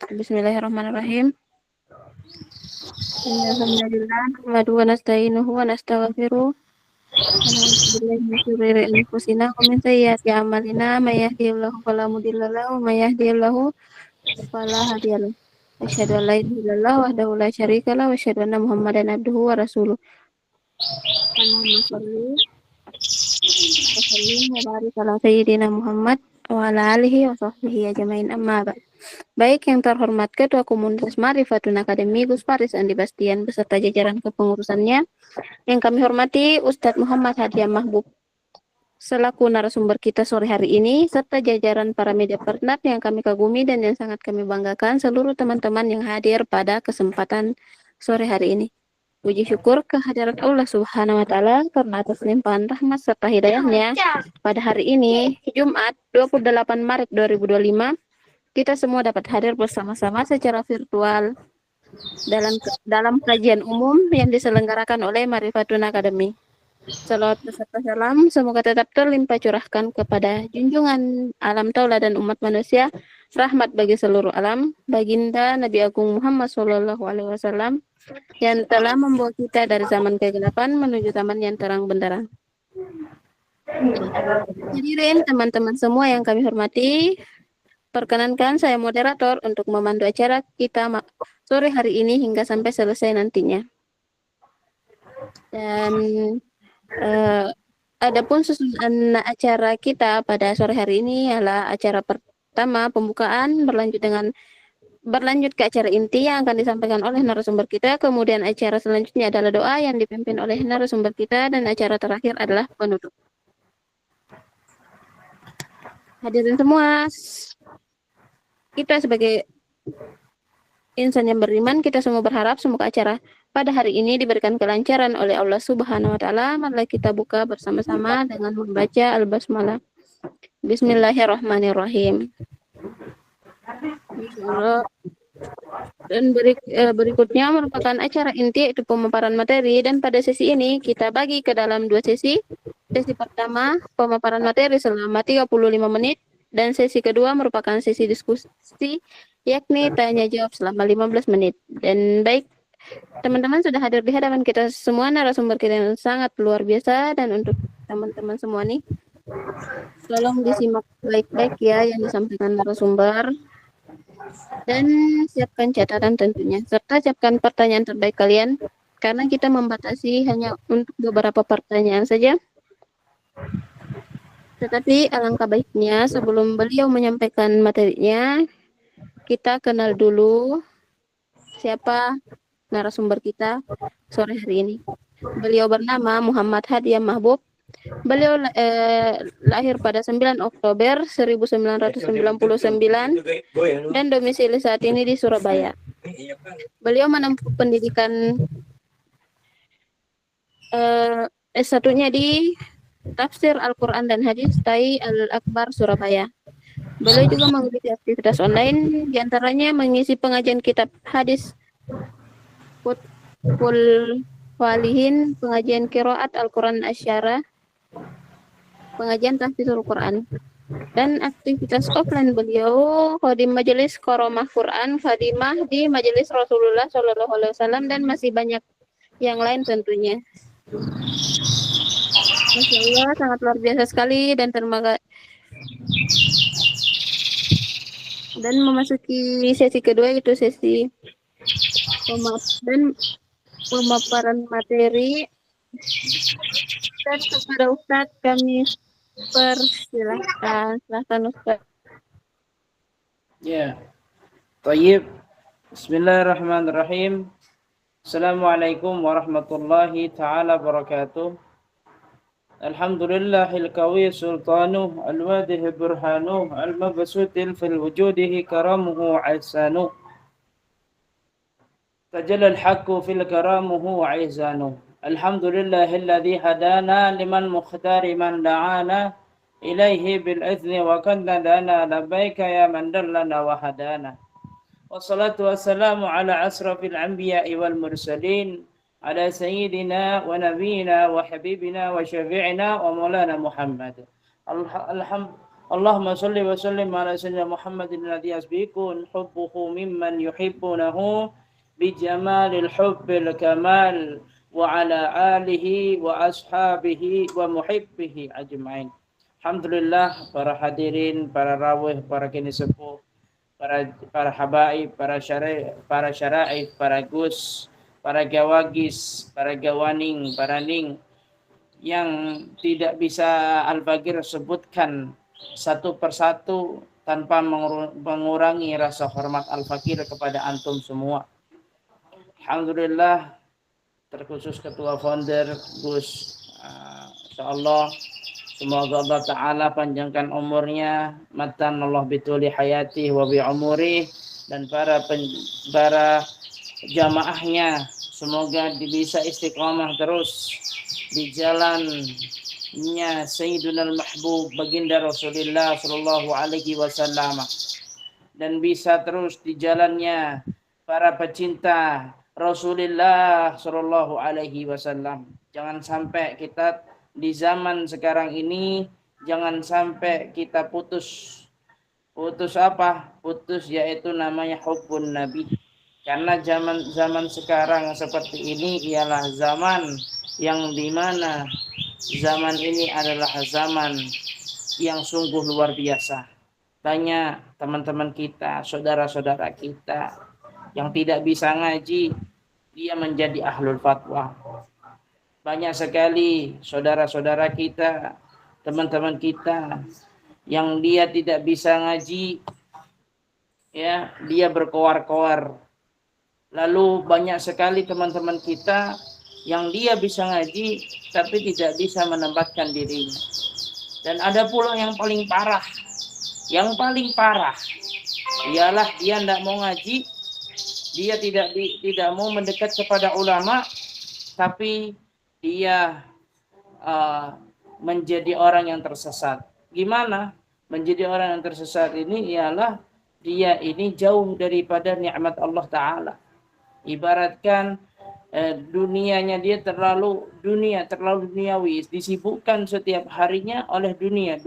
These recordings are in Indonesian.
Bismillahirrahmanirrahim. Alhamdulillah, nahmaduhu wa nasta'inuhu wa nastaghfiruh. Wa na'udzu billahi min syururi anfusina wa min sayyiati a'malina. May yahdihillahu fala mudilla lahu wa may yahdihillahu fala hadiya lahu. Asyhadu an la ilaha illallah wahdahu la syarika lahu wa asyhadu anna Muhammadan abduhu wa rasuluh. Allahumma shalli wa sallim wa barik ala sayyidina Muhammad wa ala alihi wa sahbihi ajmain, amma ba'd. Baik, yang terhormat Ketua Komunitas Marifatun Akademi Gus Faris Andi Bastian beserta jajaran kepengurusannya, yang kami hormati Ustadz Muhammad Hadiah Mahbub selaku narasumber kita sore hari ini, serta jajaran para media partner yang kami kagumi dan yang sangat kami banggakan, seluruh teman-teman yang hadir pada kesempatan sore hari ini. Puji syukur kehadirat Allah Subhanahu wa Ta'ala karena atas limpahan rahmat serta hidayahnya pada hari ini, Jumat 28 Maret 2025, kita semua dapat hadir bersama-sama secara virtual dalam kajian umum yang diselenggarakan oleh Marifatun Academy. Salawat beserta salam semoga tetap terlimpah curahkan kepada junjungan alam tauladan umat manusia, rahmat bagi seluruh alam, baginda Nabi Agung Muhammad SAW yang telah membawa kita dari zaman kegelapan menuju zaman yang terang benderang. Hadirin teman-teman semua yang kami hormati, perkenankan saya moderator untuk memandu acara kita sore hari ini hingga sampai selesai nantinya. Dan adapun susunan acara kita pada sore hari ini adalah acara pertama pembukaan berlanjut ke acara inti yang akan disampaikan oleh narasumber kita. Kemudian acara selanjutnya adalah doa yang dipimpin oleh narasumber kita, dan acara terakhir adalah penutup. Hadirin semua, kita sebagai insan yang beriman, kita semua berharap semoga acara pada hari ini diberikan kelancaran oleh Allah Subhanahu wa Ta'ala. Mari kita buka bersama-sama dengan membaca Al-Basmalah. Bismillahirrahmanirrahim. Dan berikutnya merupakan acara inti, yaitu pemaparan materi, dan pada sesi ini kita bagi ke dalam dua sesi. Sesi pertama pemaparan materi selama 35 menit, dan sesi kedua merupakan sesi diskusi, yakni tanya jawab selama 15 menit. Dan baik, teman-teman sudah hadir di hadapan kita semua, narasumber kita yang sangat luar biasa, dan untuk teman-teman semua nih, tolong disimak baik-baik ya yang disampaikan narasumber, dan siapkan catatan tentunya, serta siapkan pertanyaan terbaik kalian, karena kita membatasi hanya untuk beberapa pertanyaan saja. Tetapi alangkah baiknya sebelum beliau menyampaikan materinya, kita kenal dulu siapa narasumber kita sore hari ini. Beliau bernama Muhammad Hadiah Mahbub. Beliau lahir pada 9 Oktober 1999 dan domisili saat ini di Surabaya. Beliau menempuh pendidikan S1-nya di Tafsir Al-Quran dan Hadis TAI Al-Akbar Surabaya. Beliau juga mengikuti aktivitas online, diantaranya mengisi pengajian kitab hadis Fathul Walihin, pengajian Qiraat Al-Quran Asyara, pengajian Tahfidzul Quran, dan aktivitas offline beliau khadim majelis Qoromah Quran, khadimah di majelis Rasulullah SAW, dan masih banyak yang lain tentunya. Masya Allah, sangat luar biasa sekali, dan terima kasih. Dan memasuki sesi kedua, yaitu sesi pemaparan materi. Dan kepada Ustadz kami persilahkan. Silahkan Ustadz. Ya, Tayyib. Bismillahirrahmanirrahim. Assalamualaikum warahmatullahi ta'ala wabarakatuh. Alhamdulillahil qawi sultanuh, al-wadih burhanuh, al-mabsutil fil wujudihi karamuhu ahsanuh. Tajallal haqqu fil karamuhu ahsanuh. Alhamdulillahilladzi hadana liman mukhtari man da'ana ilaihi bil izni wa qaddana labbaika ya man dallana wa hadana. Wassalatu wassalamu ala asrafil anbiya'i wal mursalin ala sayyidina wa nabiyina wa habibina wa syafi'ina wa maulana Muhammad. Allahumma salli wa sallim ala sayyidina Muhammadin alladhi yasbiqun hubbuhu mimman yuhibbunahu bijamalil hubbil kamal wa ala alihi wa ashabihi wa muhibbihi ajma'in. Alhamdulillah, para hadirin, para rawih, para kini sepuh, para habaib, para syaraif, para gus, para gawagis, para gawaning, para ning yang tidak bisa Al-Bagir sebutkan satu persatu tanpa mengurangi rasa hormat Al-Fakir kepada antum semua. Alhamdulillah, terkhusus ketua founder Gus, insyaallah semoga Allah Ta'ala panjangkan umurnya, matan Allah bituli hayati wa bi umuri, dan para jamaahnya semoga bisa istiqamah terus di jalannya Sayyidunal Mahbub baginda Rasulullah sallallahu alaihi wasallam, dan bisa terus di jalannya para pecinta Rasulullah sallallahu alaihi wasallam. Jangan sampai kita di zaman sekarang ini, jangan sampai kita putus apa? Putus yaitu namanya hubbun nabi. Karena zaman sekarang seperti ini ialah zaman yang dimana zaman ini adalah zaman yang sungguh luar biasa. Banyak teman-teman kita, saudara-saudara kita yang tidak bisa ngaji, dia menjadi ahlul fatwa. Banyak sekali saudara-saudara kita, teman-teman kita yang dia tidak bisa ngaji, ya, dia berkoar-koar. Lalu banyak sekali teman-teman kita yang dia bisa ngaji tapi tidak bisa menempatkan dirinya. Dan ada pula yang paling parah. Yang paling parah ialah dia tidak mau ngaji, dia tidak mau mendekat kepada ulama, tapi dia menjadi orang yang tersesat. Gimana menjadi orang yang tersesat ini? Ialah dia ini jauh daripada nikmat Allah Ta'ala. Ibaratkan dunianya dia terlalu duniawi, disibukkan setiap harinya oleh dunia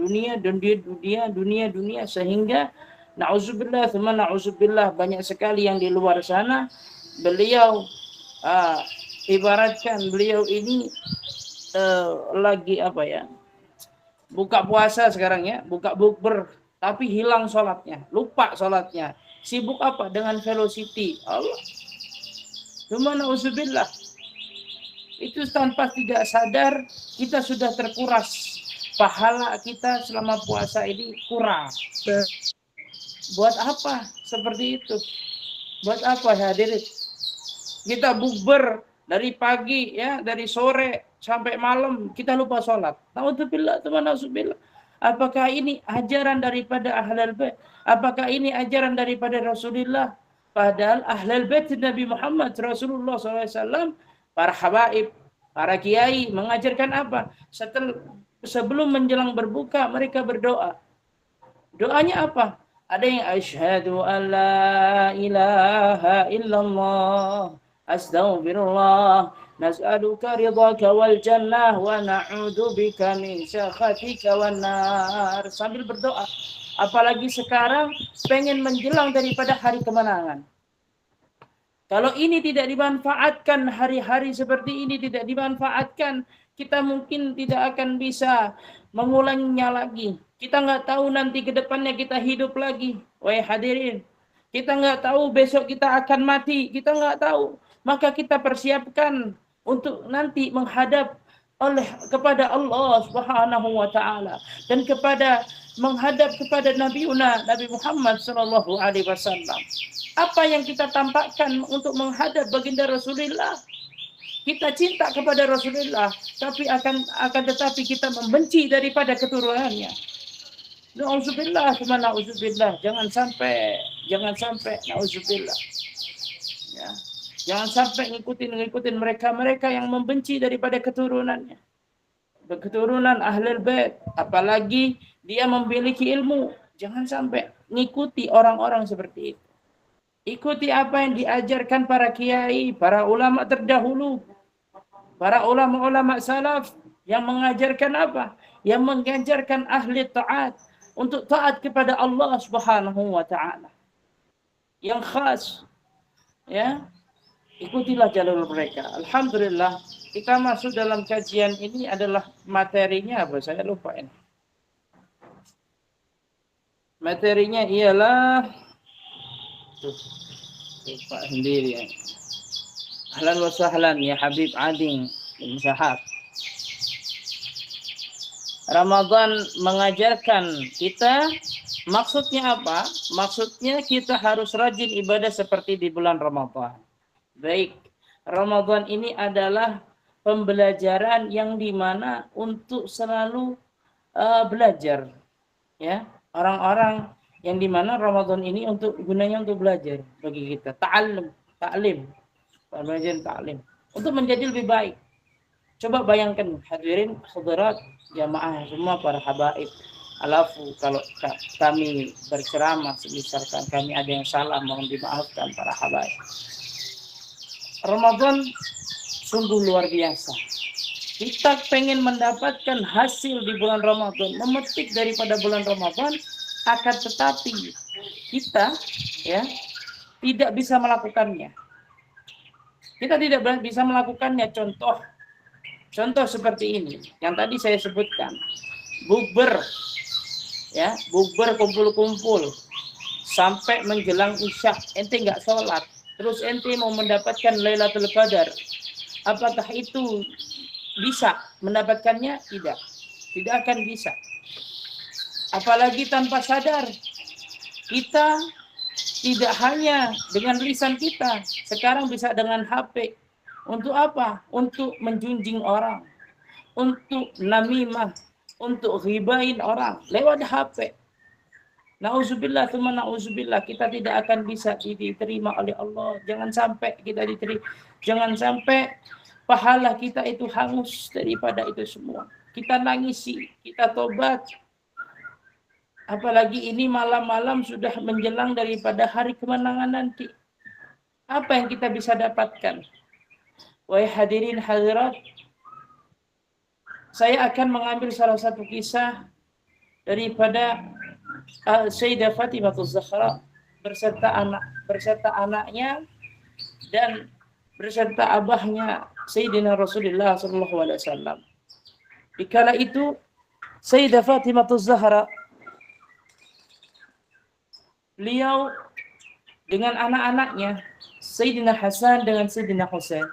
sehingga na'udzubillah banyak sekali yang di luar sana. Beliau ibaratkan beliau ini lagi apa ya, buka puasa sekarang ya, buka bukber, tapi hilang sholatnya, lupa sholatnya, sibuk apa dengan velocity Allah. Cuma na'udzubillah, itu tanpa tidak sadar kita sudah terkuras. Pahala kita selama puasa ini kurang. Buat apa seperti itu? Buat apa hadirin? Kita bukber dari pagi ya, dari sore sampai malam kita lupa sholat. Na'udzubillah, na'udzubillah. Apakah ini ajaran daripada Ahlul Bait? Apakah ini ajaran daripada Rasulullah? Padahal Ahlul Bait Nabi Muhammad Rasulullah SAW, para habaib, para kiai mengajarkan apa? Sebelum menjelang berbuka mereka berdoa. Doanya apa? Ada yang asyhadu an la ilaha illallah, astaghfirullah, nas'aluka ridhaka wal jannah wa na'udzu bika min sakhatika wan nar, sambil berdoa. Apalagi sekarang pengen menjelang daripada hari kemenangan. Kalau ini tidak dimanfaatkan, hari-hari seperti ini tidak dimanfaatkan, kita mungkin tidak akan bisa mengulanginya lagi. Kita nggak tahu nanti ke depannya kita hidup lagi. Wahai hadirin, kita nggak tahu besok kita akan mati. Kita nggak tahu. Maka kita persiapkan untuk nanti menghadap kepada Allah Subhanahu wa Ta'ala, dan menghadap kepada Nabi Muhammad sallallahu alaihi wasallam. Apa yang kita tampakkan untuk menghadap baginda Rasulullah? Kita cinta kepada Rasulullah, tapi akan tetapi kita membenci daripada keturunannya. Na'udzubillah, na'udzubillah. Jangan sampai na'udzubillah. Ya. Jangan sampai ngikutin mereka yang membenci daripada keturunannya. Keturunan Ahlul Bait, apalagi dia memiliki ilmu. Jangan sampai ngikuti orang-orang seperti itu. Ikuti apa yang diajarkan para kiai, para ulama terdahulu. Para ulama-ulama salaf yang mengajarkan apa? Yang mengajarkan ahli taat untuk taat kepada Allah Subhanahu wa taala. Yang khas, ya, ikutilah jalur mereka. Alhamdulillah, kita masuk dalam kajian ini adalah materinya apa? Saya lupa ini. Materinya ialah lupa sendiri ya. Ahlan wa sahlan ya Habib Ading bin Syahab. Ramadan mengajarkan kita, maksudnya apa? Maksudnya kita harus rajin ibadah seperti di bulan Ramadan. Baik, Ramadan ini adalah pembelajaran yang dimana untuk selalu belajar, ya. Orang-orang yang dimana Ramadan ini untuk gunanya untuk belajar bagi kita, taklim, pembelajaran taklim, untuk menjadi lebih baik. Coba bayangkan hadirin hadirat jamaah semua para habaib. Alafu kalau kami berceramah, misalkan kami ada yang salah, mohon dimaafkan para habaib. Ramadan sungguh luar biasa. Kita pengen mendapatkan hasil di bulan Ramadan, memetik daripada bulan Ramadan, akan tetapi kita ya tidak bisa melakukannya. Kita tidak bisa melakukannya. Contoh seperti ini yang tadi saya sebutkan, bukber, ya, bukber kumpul-kumpul sampai menjelang isya, ente nggak sholat, terus ente mau mendapatkan Lailatul Qadar, apakah itu bisa mendapatkannya? Tidak akan bisa. Apalagi tanpa sadar, kita tidak hanya dengan lisan kita, sekarang bisa dengan HP. Untuk apa? Untuk menjunjing orang, untuk namimah, untuk ghibain orang lewat HP. Nauzubillah, tsumma nauzubillah, kita tidak akan bisa diterima oleh Allah. Jangan sampai kita diterima, jangan sampai pahala kita itu hangus daripada itu semua. Kita nangisi, kita tobat. Apalagi ini malam-malam sudah menjelang daripada hari kemenangan nanti. Apa yang kita bisa dapatkan? Wahai hadirin hadirat, saya akan mengambil salah satu kisah daripada Sayyidah Fatimah Az-Zahra berserta anaknya dan berserta abahnya Sayyidina Rasulullah SAW. Dikala itu Sayyidah Fatimah Az-Zahra, beliau dengan anak-anaknya Sayyidina Hasan dengan Sayyidina Husain,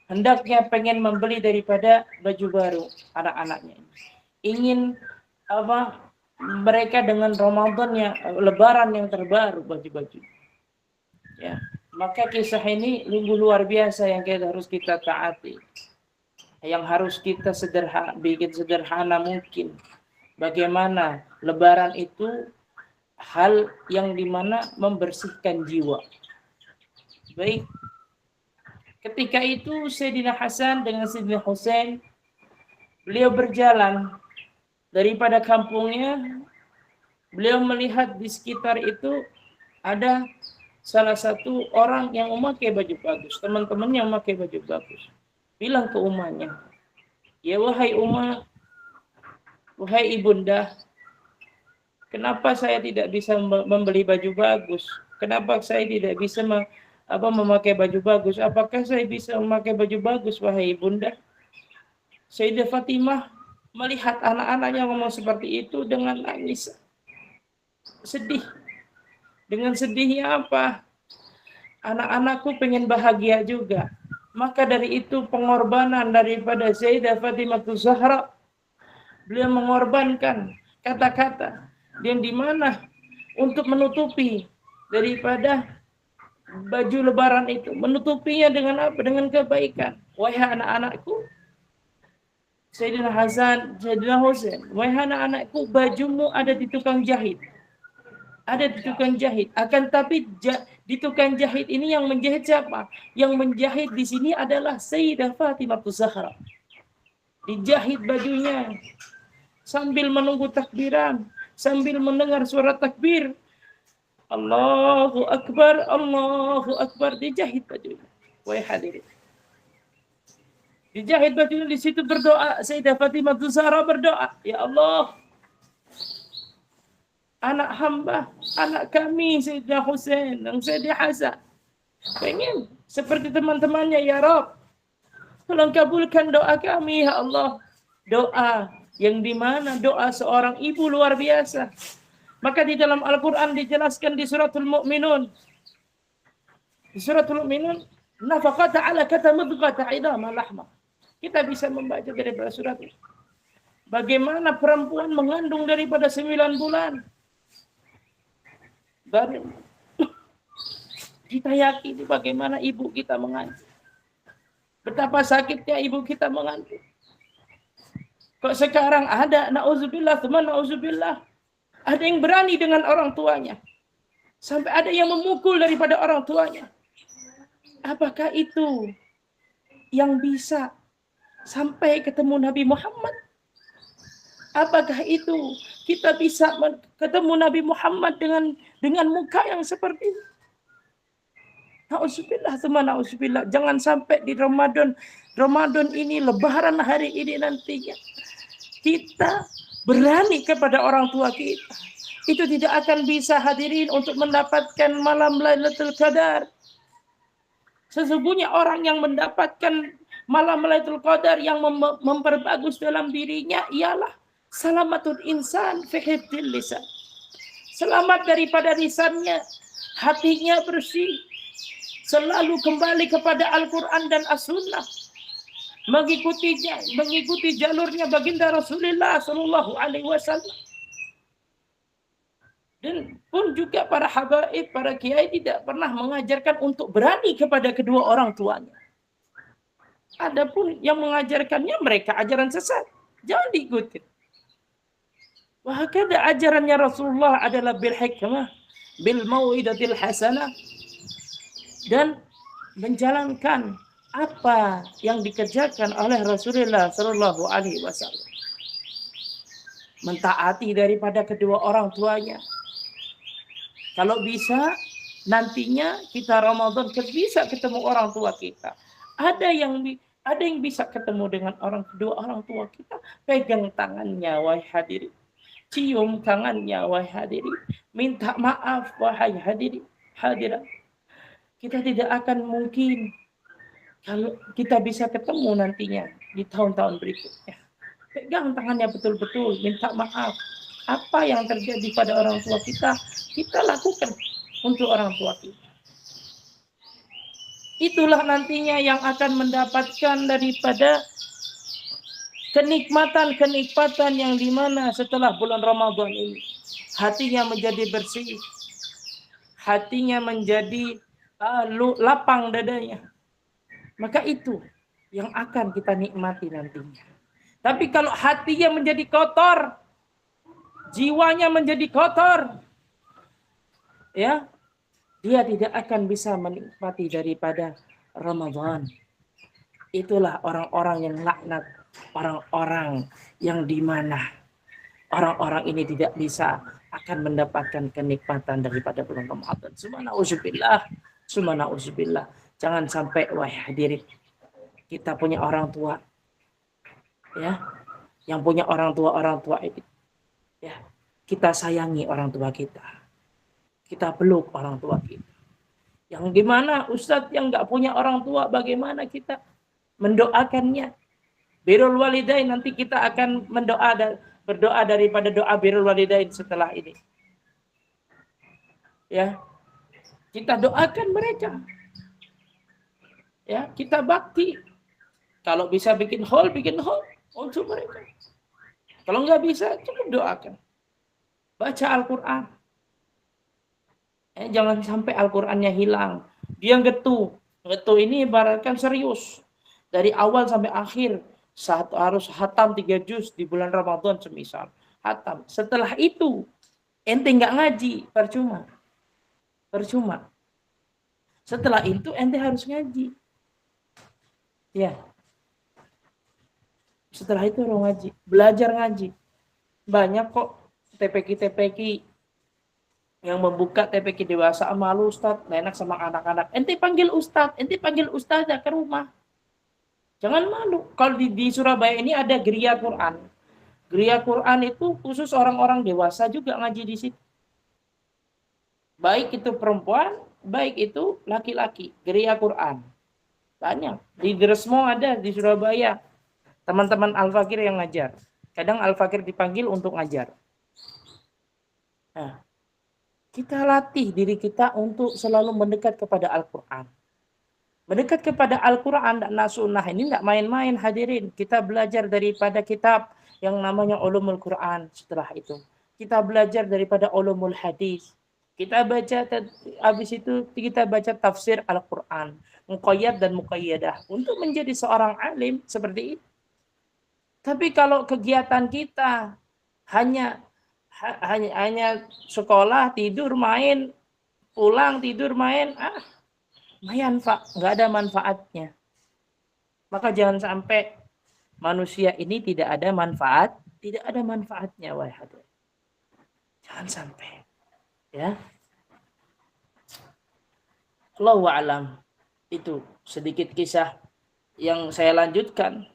hendaknya pengen membeli daripada baju baru anak-anaknya. Ingin mereka dengan Ramadan yang Lebaran yang terbaru baju-baju. Ya, maka kisah ini luar biasa yang harus kita taati. Yang harus kita bikin sederhana mungkin. Bagaimana Lebaran itu hal yang dimana membersihkan jiwa. Baik. Ketika itu Sayyidina Hasan dengan Sayyidina Husain, beliau berjalan daripada kampungnya, beliau melihat di sekitar itu ada salah satu orang yang memakai baju bagus, teman-temannya memakai baju bagus. Bilang ke umahnya, ya wahai umah, wahai ibunda, kenapa saya tidak bisa membeli baju bagus? Kenapa saya tidak bisa memakai baju bagus? Apakah saya bisa memakai baju bagus, wahai ibunda? Sayyidah Fatimah melihat anak-anaknya ngomong seperti itu dengan nangis, sedih. Dengan sedihnya apa? Anak-anakku pengen bahagia juga. Maka dari itu pengorbanan daripada Sayyidah Fatimah Az-Zahra, beliau mengorbankan kata-kata yang dimana untuk menutupi daripada baju lebaran itu, menutupinya dengan apa? Dengan kebaikan. Wahai anak-anakku, Sayyidina Hasan, Sayyidina Husain, wahai anak-anakku, bajumu ada di tukang jahit. Ada di tukang jahit. Akan tapi di tukang jahit ini yang menjahit siapa? Yang menjahit di sini adalah Sayyidah Fatimah Az-Zahra. Dijahit bajunya sambil menunggu takbiran, sambil mendengar suara takbir. Allahu Akbar, dijahit bajunya. Wahai hadirin. Dijahit bajunya, di situ berdoa. Sayyidah Fatimah Az-Zahra berdoa, ya Allah, anak hamba, anak kami Sayyidina Husain dan Sayyidina Hasan. Pengen seperti teman-temannya, ya Rabb. Tolong kabulkan doa kami, ya Allah. Doa yang dimana doa seorang ibu luar biasa. Maka di dalam Al-Quran dijelaskan di suratul Mu'minun. Di suratul Mu'minun, nafaqata ala kata mudghata idama lahma. Kita bisa membaca daripada surat itu. Bagaimana perempuan mengandung daripada 9 bulan. Dari kita yakini bagaimana ibu kita mengandung. Betapa sakitnya ibu kita mengandung. Kok sekarang ada, na'udzubillah, teman na'udzubillah. Ada yang berani dengan orang tuanya. Sampai ada yang memukul daripada orang tuanya. Apakah itu yang bisa sampai ketemu Nabi Muhammad? Apakah itu kita bisa ketemu Nabi Muhammad dengan muka yang seperti ini? Na'udzubillah, teman na'udzubillah. Jangan sampai di Ramadan ini, lebaran hari ini nantinya, kita berani kepada orang tua kita. Itu tidak akan bisa hadirin untuk mendapatkan malam Lailatul Qadar. Sesungguhnya orang yang mendapatkan malam Lailatul Qadar yang memperbagus dalam dirinya ialah salamatul insan fi hifdzil lisan. Selamat daripada lisannya, hatinya bersih, selalu kembali kepada Al-Quran dan As-Sunnah, mengikuti jalurnya baginda Rasulullah Sallallahu Alaihi Wasallam. Dan pun juga para habaib, para kiai tidak pernah mengajarkan untuk berani kepada kedua orang tuanya. Adapun yang mengajarkannya mereka ajaran sesat, jangan diikuti. Wahakala ajarannya Rasulullah adalah bil hikmah, bil mau'idatil hasanah, dan menjalankan apa yang dikerjakan oleh Rasulullah Sallallahu Alaihi Wasallam. Mentaati daripada kedua orang tuanya. Kalau bisa, nantinya kita Ramadan bisa ketemu orang tua kita. Ada yang bisa ketemu dengan kedua orang tua kita. Pegang tangannya, wahai hadirin. Cium tangannya, wahai hadirin. Minta maaf, wahai hadirat. Kita tidak akan mungkin kalau kita bisa ketemu nantinya di tahun-tahun berikutnya. Pegang tangannya betul-betul, minta maaf. Apa yang terjadi pada orang tua kita lakukan untuk orang tua kita. Itulah nantinya yang akan mendapatkan daripada kenikmatan yang dimana setelah bulan Ramadan ini. Hatinya menjadi bersih. Hatinya menjadi lapang dadanya. Maka itu yang akan kita nikmati nantinya. Tapi kalau hatinya menjadi kotor, jiwanya menjadi kotor, ya, dia tidak akan bisa menikmati daripada Ramadan. Itulah orang-orang yang laknat, orang-orang yang dimana orang-orang ini tidak bisa akan mendapatkan kenikmatan daripada bulan Ramadan. Summa na'udzubillah. Jangan sampai, wahai hadirin, kita punya orang tua, ya, yang punya orang tua itu, ya, kita sayangi orang tua kita. Kita peluk orang tua kita. Yang gimana Ustadz yang nggak punya orang tua, bagaimana kita mendoakannya? Birrul walidain, nanti kita akan berdoa daripada doa birrul walidain setelah ini. Ya, kita doakan mereka. Ya, kita bakti. Kalau bisa bikin hall untuk mereka. Kalau nggak bisa, cukup doakan. Baca Al-Quran. Jangan sampai Al-Qurannya hilang. Dia getu. Getu ini ibaratkan serius. Dari awal sampai akhir. Harus hatam 3 juz di bulan Ramadan semisal. Hatam. Setelah itu, ente nggak ngaji. Percuma. Setelah itu, ente harus ngaji. Ya. Setelah itu orang ngaji. Belajar ngaji. Banyak kok TPQ yang membuka TPQ dewasa. Malu Ustadz, enak sama anak-anak. Ente panggil Ustadz ke rumah. Jangan malu. Kalau di Surabaya ini ada geria Quran. Geria Quran itu khusus orang-orang dewasa juga ngaji di situ. Baik itu perempuan, baik itu laki-laki. Geria Quran. Banyak. Di Dresmo ada, di Surabaya. Teman-teman Al-Fakir yang ngajar. Kadang Al-Fakir dipanggil untuk ngajar. Nah, kita latih diri kita untuk selalu mendekat kepada Al-Quran. Mendekat kepada Al-Quran dan Sunnah ini tidak main-main hadirin. Kita belajar daripada kitab yang namanya Ulumul Quran setelah itu. Kita belajar daripada Ulumul Hadis. Kita baca, habis itu kita baca tafsir Al-Quran. Muqayyad dan muqayyadah. Untuk menjadi seorang alim seperti itu. Tapi kalau kegiatan kita hanya sekolah, tidur, main, pulang, tidur, main, nggak ada manfaatnya. Maka jangan sampai manusia ini tidak ada manfaatnya, wahai hadirin. Jangan sampai, ya. Allahu a'lam. Itu sedikit kisah yang saya lanjutkan.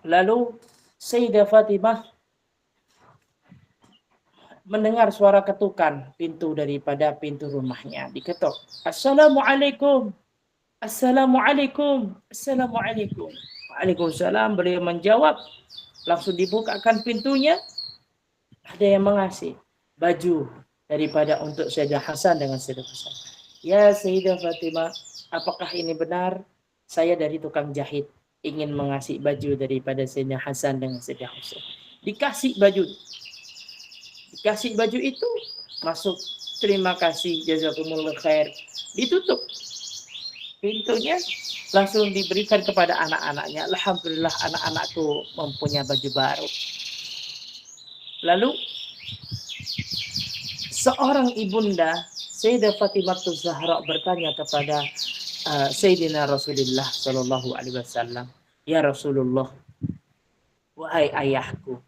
Lalu Sayyidah Fatimah mendengar suara ketukan daripada pintu rumahnya, diketok. Assalamualaikum. Assalamualaikum. Assalamualaikum. Waalaikumsalam. Beliau menjawab. Langsung dibukakan pintunya. Ada yang mengasih baju daripada untuk Sayyidah Hasan dengan Sayyidah Hasan. Ya Sayyidah Fatimah, apakah ini benar? Saya dari tukang jahit ingin mengasih baju daripada Sayyidah Hasan dengan Sayyidah Hasan. Dikasih baju. Dikasih baju itu, masuk. Terima kasih, jazakumullah khair. Ditutup pintunya, langsung diberikan kepada anak-anaknya. Alhamdulillah anak-anakku mempunyai baju baru. Lalu seorang ibunda Sayyidah Fatimah Zahra bertanya kepada Sayyidina Rasulullah Sallallahu Alaihi Wasallam, ya Rasulullah, wahai ayahku,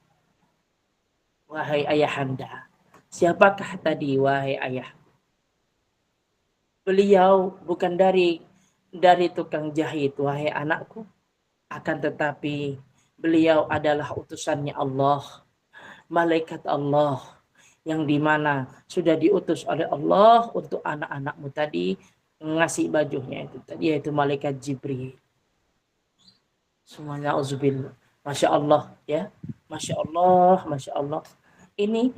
wahai ayahanda, siapakah tadi wahai ayah? Beliau bukan dari tukang jahit, wahai anakku, akan tetapi beliau adalah utusannya Allah, malaikat Allah, yang dimana sudah diutus oleh Allah untuk anak-anakmu tadi, ngasih bajunya itu tadi, yaitu malaikat Jibril. Semuanya auzubillah. Masya Allah, ya. Masya Allah, Masya Allah. Ini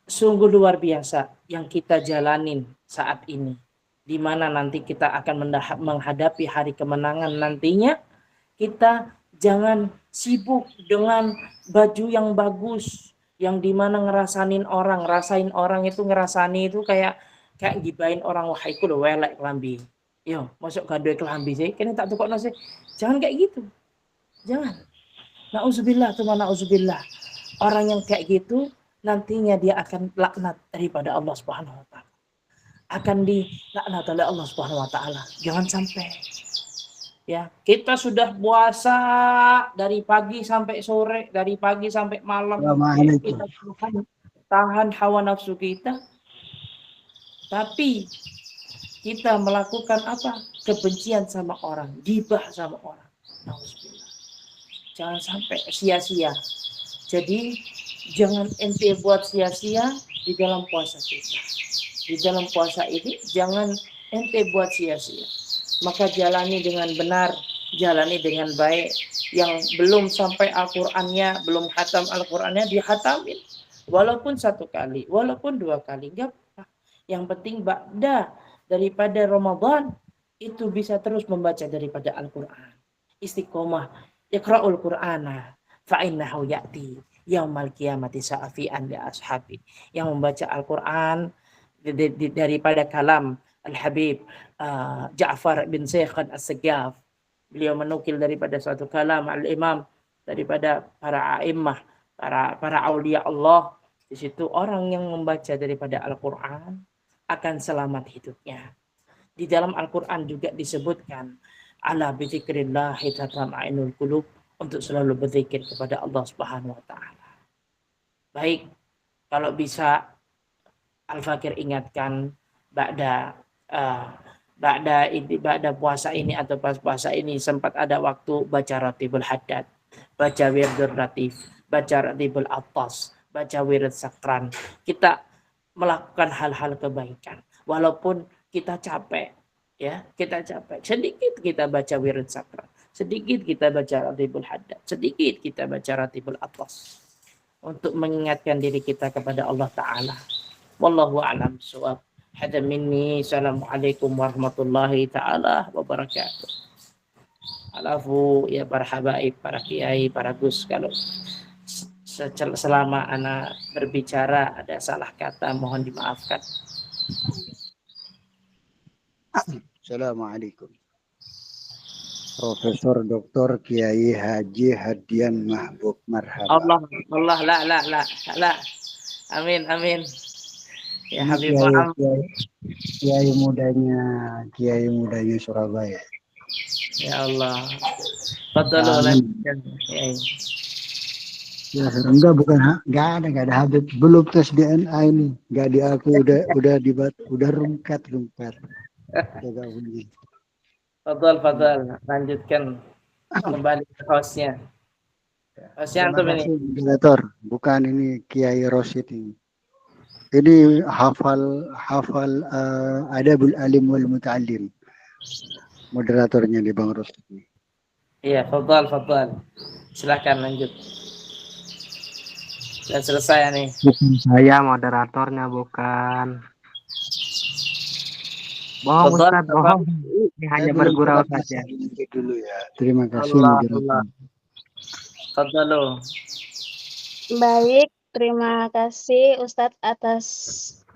sungguh luar biasa yang kita jalanin saat ini. Di mana nanti kita akan menghadapi hari kemenangan nantinya. Kita jangan sibuk dengan baju yang bagus, yang dimana rasain orang itu ngerasani itu kayak gibain orang, wah iku lho welek kelambi. Yo, masuk gadoe kelambi sih, kene tak tukokno sih. Jangan kayak gitu. Jangan. Nauzubillah, nauzubillah. Orang yang kayak gitu nantinya dia akan laknat daripada Allah Subhanahu wa taala. Akan dilaknat oleh Allah Subhanahu wa taala. Jangan sampai. Ya, kita sudah puasa dari pagi sampai sore, dari pagi sampai malam. Ya, kita tahan hawa nafsu kita. Tapi kita melakukan apa? Kebencian sama orang, gibah sama orang. Jangan sampai sia-sia. Jadi jangan ente buat sia-sia di dalam puasa kita. Di dalam puasa ini jangan ente buat sia-sia. Maka jalani dengan benar, jalani dengan baik. Yang belum sampai Al-Qur'annya, belum khatam Al-Qur'annya, dihatamin. Walaupun 1 kali, walaupun 2 kali, enggak apa. Yang penting ba'da daripada Ramadan itu bisa terus membaca daripada Al-Qur'an. Istiqomah, iqra'ul Qur'ana fa'innahu ya'ti yaumal qiyamati sa'afi'an li ashabi. Yang membaca Al-Qur'an daripada kalam Al-Habib Ja'far bin Sayyid As-Sayyaf. Beliau menukil daripada suatu kalam Al-Imam daripada para a'immah, para aulia Allah. Di situ orang yang membaca daripada Al-Qur'an akan selamat hidupnya. Di dalam Al-Qur'an juga disebutkan ala bizikrillah tatma'inul qulub, untuk selalu berzikir kepada Allah Subhanahu wa taala. Baik, kalau bisa Al-Fakir ingatkan ba'da puasa ini atau pas puasa ini sempat ada waktu baca Ratibul Haddad, baca Wirdur Latif, baca Ratibul Attas, baca Wirid Sakran. Kita melakukan hal-hal kebaikan. walaupun kita capek, ya kita capek, sedikit kita baca wirid sakral, sedikit kita baca ratibul haddad, sedikit kita baca ratibul atas, untuk mengingatkan diri kita kepada Allah Ta'ala. Wallahu a'lam bishawab. Hada minni. Assalamualaikum warahmatullahi ta'ala wabarakatuh. Alafu ya para habaib, para kiai, para gus, kalau selama anak berbicara ada salah kata mohon dimaafkan. Assalamualaikum. Profesor Dr. Kiai Haji Hadian Mahbub Marhaba. Allah la. Amin. Ya Habib Muhammad. Kiai mudanya Surabaya. Ya Allah. Betul. Ya, enggak ada Habib, belum tes DNA ini, enggak diakui, udah rungkat. Jaga bunyi. Fadal, lanjutkan kembali ke hostnya. Hostnya antum ini. Moderator, bukan ini Kiai Rosid ini. Ini hafal Adabul Alim wal Muta'allim. Moderatornya di Bang Rosid ini. Iya, fadal. Silakan lanjut. Sudah selesai nih. Bukan saya moderatornya, bukan. Bohong Ustaz, bohong. Ini hanya bergurau saja. Dulu ya. Terima kasih Allah. Fadal. Baik, terima kasih Ustadz atas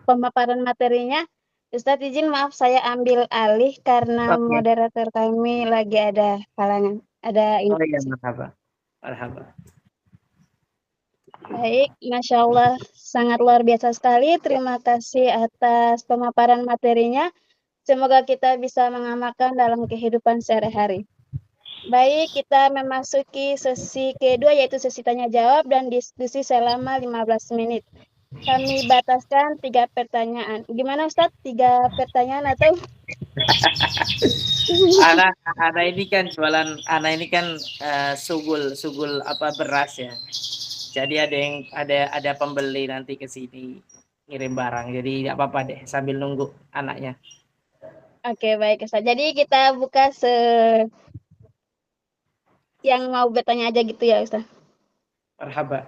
pemaparan materinya. Ustadz izin maaf saya ambil alih karena moderator kami lagi ada halangan. Oh iya, marhaba. Baik, Masya Allah, sangat luar biasa sekali. Terima kasih atas pemaparan materinya. Semoga kita bisa mengamalkan dalam kehidupan sehari-hari. Baik, kita memasuki sesi kedua, yaitu sesi tanya-jawab dan diskusi selama 15 menit. Kami bataskan 3 pertanyaan. Gimana Ustadz? 3 pertanyaan atau? Anak ini kan jualan, sugul apa beras ya. Jadi ada pembeli nanti ke sini ngirim barang. Jadi enggak apa-apa deh sambil nunggu anaknya. Oke, baik Ustadz. Jadi kita buka yang mau bertanya aja gitu ya Ustadz. Marhaba.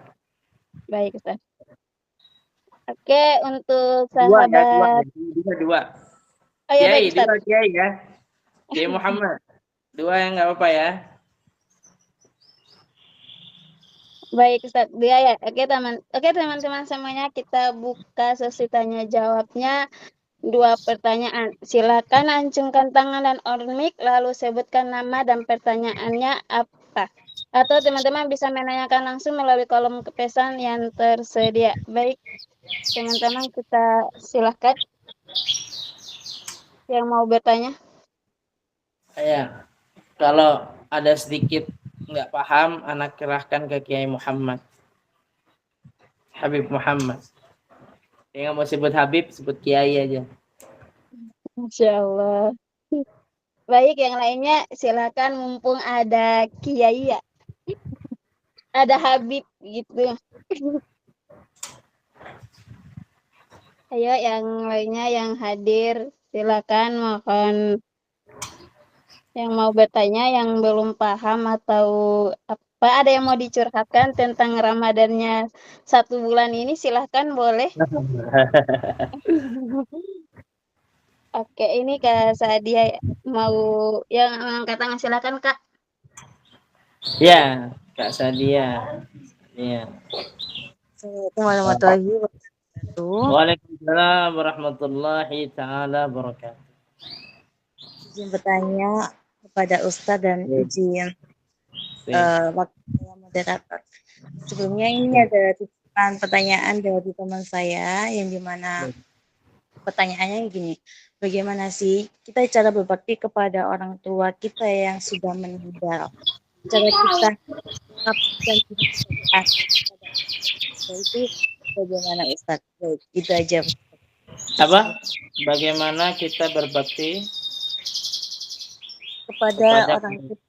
Baik Ustadz. Oke, untuk sahabat Dua. Oh ya, baik Ustadz. Dua Kiai ya. Kiai Muhammad. Dua yang enggak apa-apa ya. Baik Ustadz, dia ya. Oke teman-teman semuanya, kita buka sesi tanya jawabnya. 2 pertanyaan. Silakan acungkan tangan dan on mic, lalu sebutkan nama dan pertanyaannya apa. Atau teman-teman bisa menanyakan langsung melalui kolom pesan yang tersedia. Baik, teman-teman kita silakan yang mau bertanya. Ya, kalau ada sedikit nggak paham, anak kerahkan ke Kiai Muhammad. Habib Muhammad. Dia nggak mau sebut Habib, sebut Kiai aja. Masya Allah. Baik, yang lainnya silakan mumpung ada Kiai ya. Ada Habib gitu. Ayo yang lainnya yang hadir silakan, mohon yang mau bertanya yang belum paham atau apa, ada yang mau dicurhatkan tentang Ramadannya 1 bulan ini, silahkan boleh. Oke, ini Kak Sadia mau yang angkat tangan, silakan Kak. Ya, Kak Sadia. Ya. Assalamualaikum warahmatullahi wabarakatuh. Waalaikumsalam warahmatullahi taala wabarakatuh. Izin bertanya kepada Ustadz dan izin waktu moderator. Sebelumnya ini ada titipan pertanyaan dari teman saya yang dimana pertanyaannya gini, bagaimana sih kita cara berbakti kepada orang tua kita yang sudah meninggal? Cara kita mengabdikan diri itu bagaimana Ustadz? Baik, itu aja. Apa? Bagaimana kita berbakti kepada orang tua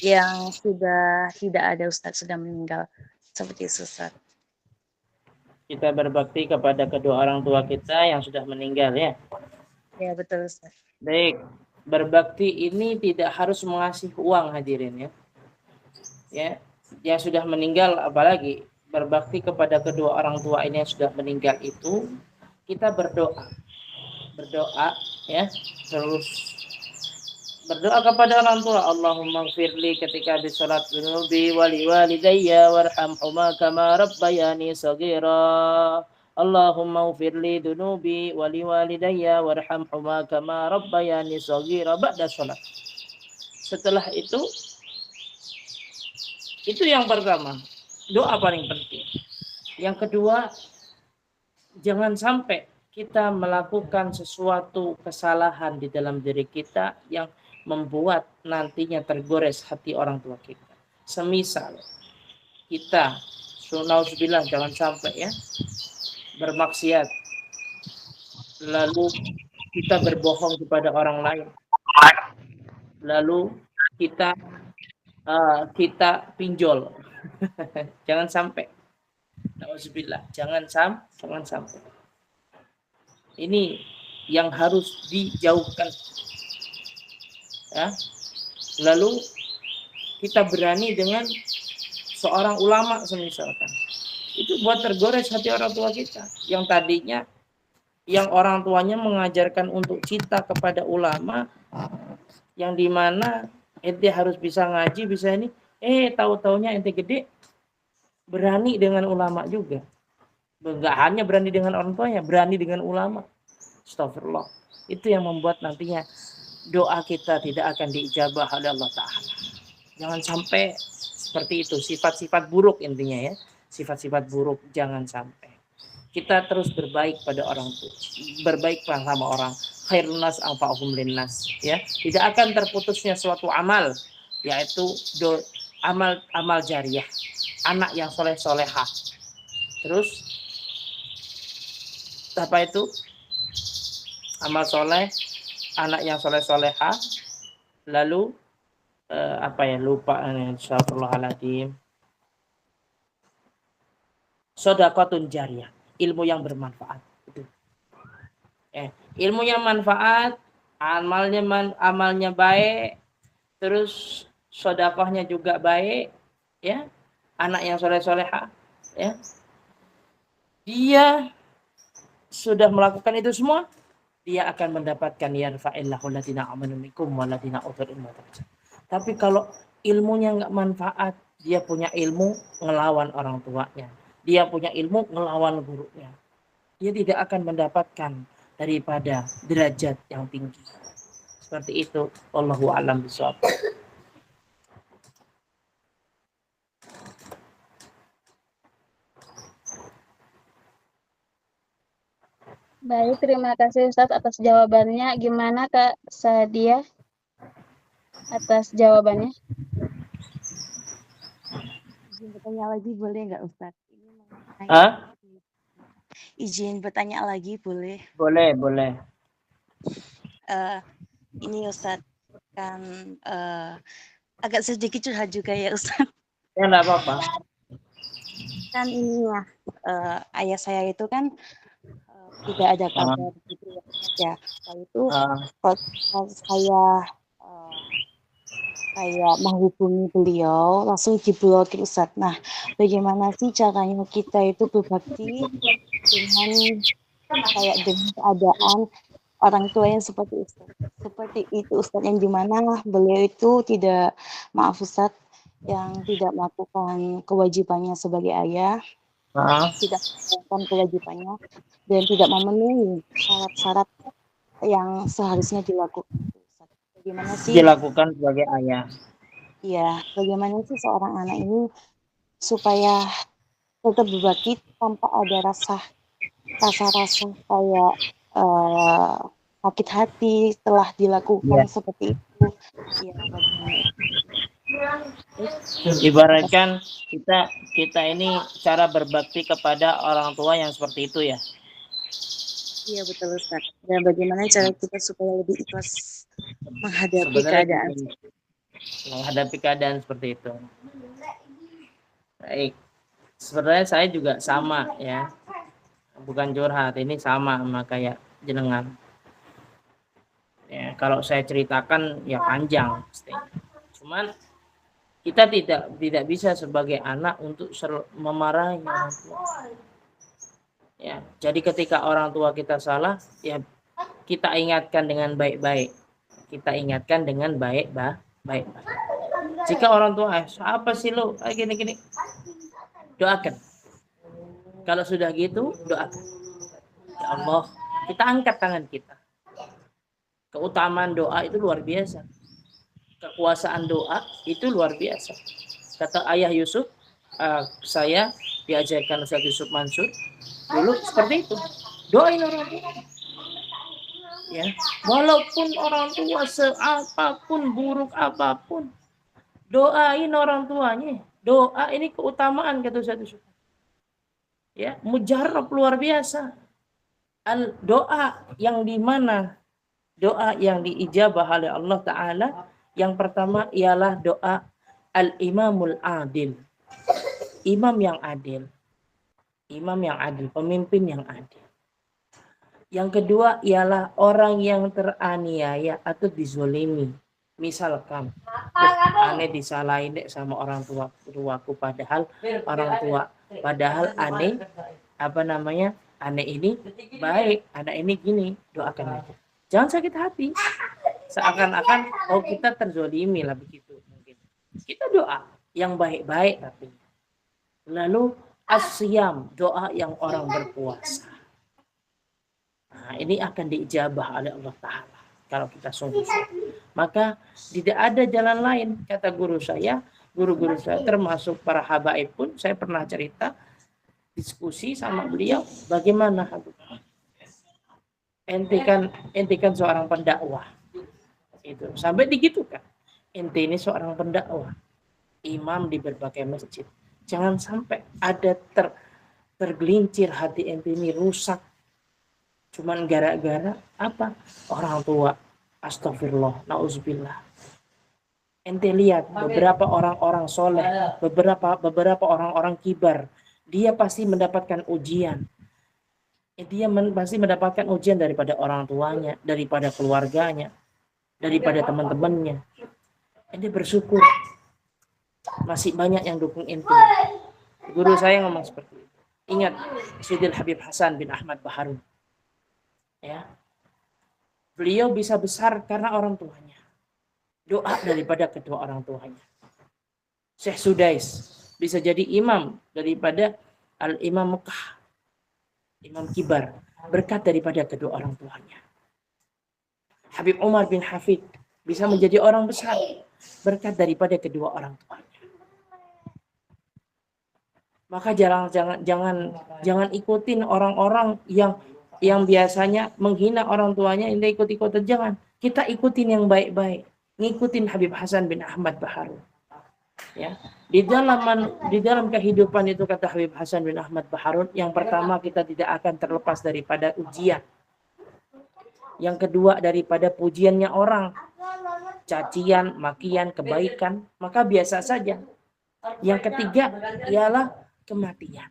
yang sudah tidak ada, Ustadz, sudah meninggal, seperti itu Ustadz. Kita berbakti kepada kedua orang tua kita yang sudah meninggal ya. Ya, betul Ustaz. Baik, berbakti ini tidak harus mengasih uang hadirin ya. Ya, yang sudah meninggal apalagi berbakti kepada kedua orang tua ini yang sudah meninggal itu kita berdoa ya, terus berdoa kepada orang tua, Allahumma gfirli ketika habis salat, dunubi wali walidayya warhamhuma kama rabbayani saghira. Allahumma gfirli dunubi wali walidayya warhamhuma kama rabbayani saghira ba'da salat. Setelah itu yang pertama, doa paling penting. Yang kedua, jangan sampai kita melakukan sesuatu kesalahan di dalam diri kita yang membuat nantinya tergores hati orang tua kita. Semisal kita, sunauzubillah, jangan sampai ya, bermaksiat, lalu kita berbohong kepada orang lain, lalu kita pinjol. Jangan sampai. Nauzubillah, jangan sampai. Ini yang harus dijauhkan. Ya. Lalu kita berani dengan seorang ulama semisalkan. Itu buat tergores hati orang tua kita. Yang tadinya yang orang tuanya mengajarkan untuk cinta kepada ulama, yang dimana ente harus bisa ngaji, bisa ini, tahu-taunya ente gede berani dengan ulama juga. Enggak hanya berani dengan orang tuanya, berani dengan ulama. Astagfirullah. Itu yang membuat nantinya doa kita tidak akan diijabah oleh Allah Ta'ala. Jangan sampai seperti itu. Sifat-sifat buruk intinya ya. Sifat-sifat buruk jangan sampai. Kita terus berbaik pada orang tua. Berbaik sama orang. Khairun nas anfa'uhum linnas. Ya. Tidak akan terputusnya suatu amal. Yaitu amal jariyah. Anak yang soleh-solehah. Terus apa itu? Amal soleh, anak yang soleh-solehah, lalu lupa, astagfirullahaladzim, sodaqatun jariyah, ilmu yang bermanfaat. Ilmu yang manfaat, amalnya baik, terus sodakohnya juga baik, ya, anak yang soleh-solehah, ya, dia sudah melakukan itu semua, dia akan mendapatkan yarfa'illahu alladziina aamanu minkum walladziina utul ilma darajat. Tapi kalau ilmunya enggak manfaat, dia punya ilmu ngelawan orang tuanya, dia punya ilmu ngelawan gurunya, dia tidak akan mendapatkan daripada derajat yang tinggi. Seperti itu, wallahu a'lam bishawab. Baik, terima kasih Ustadz atas jawabannya. Gimana Kak Sadia atas jawabannya? Izin bertanya lagi boleh nggak Ustadz? Izin bertanya lagi boleh? Boleh. Ini Ustadz kan agak sedikit curhat juga ya Ustadz. Ya nggak apa-apa. Kan ini ya, ayah saya itu kan tidak ada kabar gitu ya. Setelah itu saya menghubungi beliau langsung diblokir Ustadz. Nah, bagaimana sih caranya kita itu berbakti dengan keadaan orang tua yang seperti itu Ustadz, yang dimana beliau itu tidak, maaf Ustadz, yang tidak melakukan kewajibannya sebagai ayah, tidak melakukan kewajibannya dan tidak memenuhi syarat-syarat yang seharusnya dilakukan. Bagaimana sih dilakukan sebagai ayah? Iya, bagaimana sih seorang anak ini supaya tetap berbakti tanpa ada rasa-rasa kayak sakit hati setelah dilakukan seperti itu. Ya, ibaratkan kita ini cara berbakti kepada orang tua yang seperti itu ya. Iya betul Ustaz. Dan bagaimana cara kita supaya lebih ikhlas menghadapi keadaan seperti itu. Baik. Sebenarnya saya juga sama ya. Bukan curhat, ini sama kayak jenengan. Ya, kalau saya ceritakan ya panjang pastinya. Cuman kita tidak bisa sebagai anak untuk memarahi orang tua. Ya, jadi ketika orang tua kita salah, ya kita ingatkan dengan baik-baik. Kita ingatkan dengan baik-baik. Jika orang tua, apa sih lo? Gini-gini. Doakan. Kalau sudah gitu, doakan. Ya Allah, kita angkat tangan kita. Keutamaan doa itu luar biasa. Kekuasaan doa itu luar biasa. Kata ayah Yusuf, saya diajarkan Ustaz Yusuf Mansur dulu seperti itu. Doain orang tua. Ya, walaupun orang tua seapapun, buruk apapun, doain orang tuanya. Doa ini keutamaan kata Ustaz Yusuf. Ya, mujarab luar biasa. Doa yang dimana doa yang diijabah oleh Allah Ta'ala, yang pertama ialah doa al-imamul adil. Imam yang adil. Imam yang adil, pemimpin yang adil. Yang kedua ialah orang yang teraniaya atau dizolimi. Misalkan, aneh disalahin deh sama orang tuaku, padahal orang tua, padahal aneh, aneh ini baik, anak ini gini, doakan aja. Jangan sakit hati. Seakan-akan kita terzolimi lah begitu mungkin. Kita doa yang baik-baik tapi. Lalu asyam, doa yang orang berpuasa. Nah, ini akan diijabah oleh Allah Ta'ala kalau kita sungguh-sungguh. Maka tidak ada jalan lain, kata guru saya, guru-guru saya termasuk para habaib pun, saya pernah cerita diskusi sama beliau, bagaimana ente kan seorang pendakwah. Itu sampai digitukan. Ente ini seorang pendakwah, imam di berbagai masjid. Jangan sampai ada tergelincir hati ente ini rusak. Cuman gara-gara apa? Orang tua. Astagfirullah, nauzubillah. Ente lihat beberapa orang-orang soleh, beberapa orang-orang kibar, dia pasti mendapatkan ujian. Dia pasti mendapatkan ujian daripada orang tuanya, daripada keluarganya, daripada teman-temannya. Ente bersyukur. Masih banyak yang dukung ente. Guru saya ngomong seperti itu. Ingat Sayyidil Habib Hasan bin Ahmad Baharun. Ya. Beliau bisa besar karena orang tuanya. Doa daripada kedua orang tuanya. Syekh Sudais bisa jadi imam daripada Al-Imam Mekah. Imam kibar. Berkat daripada kedua orang tuanya. Habib Umar bin Hafid bisa menjadi orang besar. Berkat daripada kedua orang tuanya. Maka jangan ikutin orang-orang yang biasanya menghina orang tuanya, ini ikut-ikutan, jangan. Kita ikutin yang baik-baik. Ngikutin Habib Hasan bin Ahmad Baharun. Ya. Di dalam kehidupan itu, kata Habib Hasan bin Ahmad Baharun, yang pertama kita tidak akan terlepas daripada ujian. Yang kedua daripada pujiannya orang. Cacian, makian, kebaikan, maka biasa saja. Yang ketiga ialah kematian.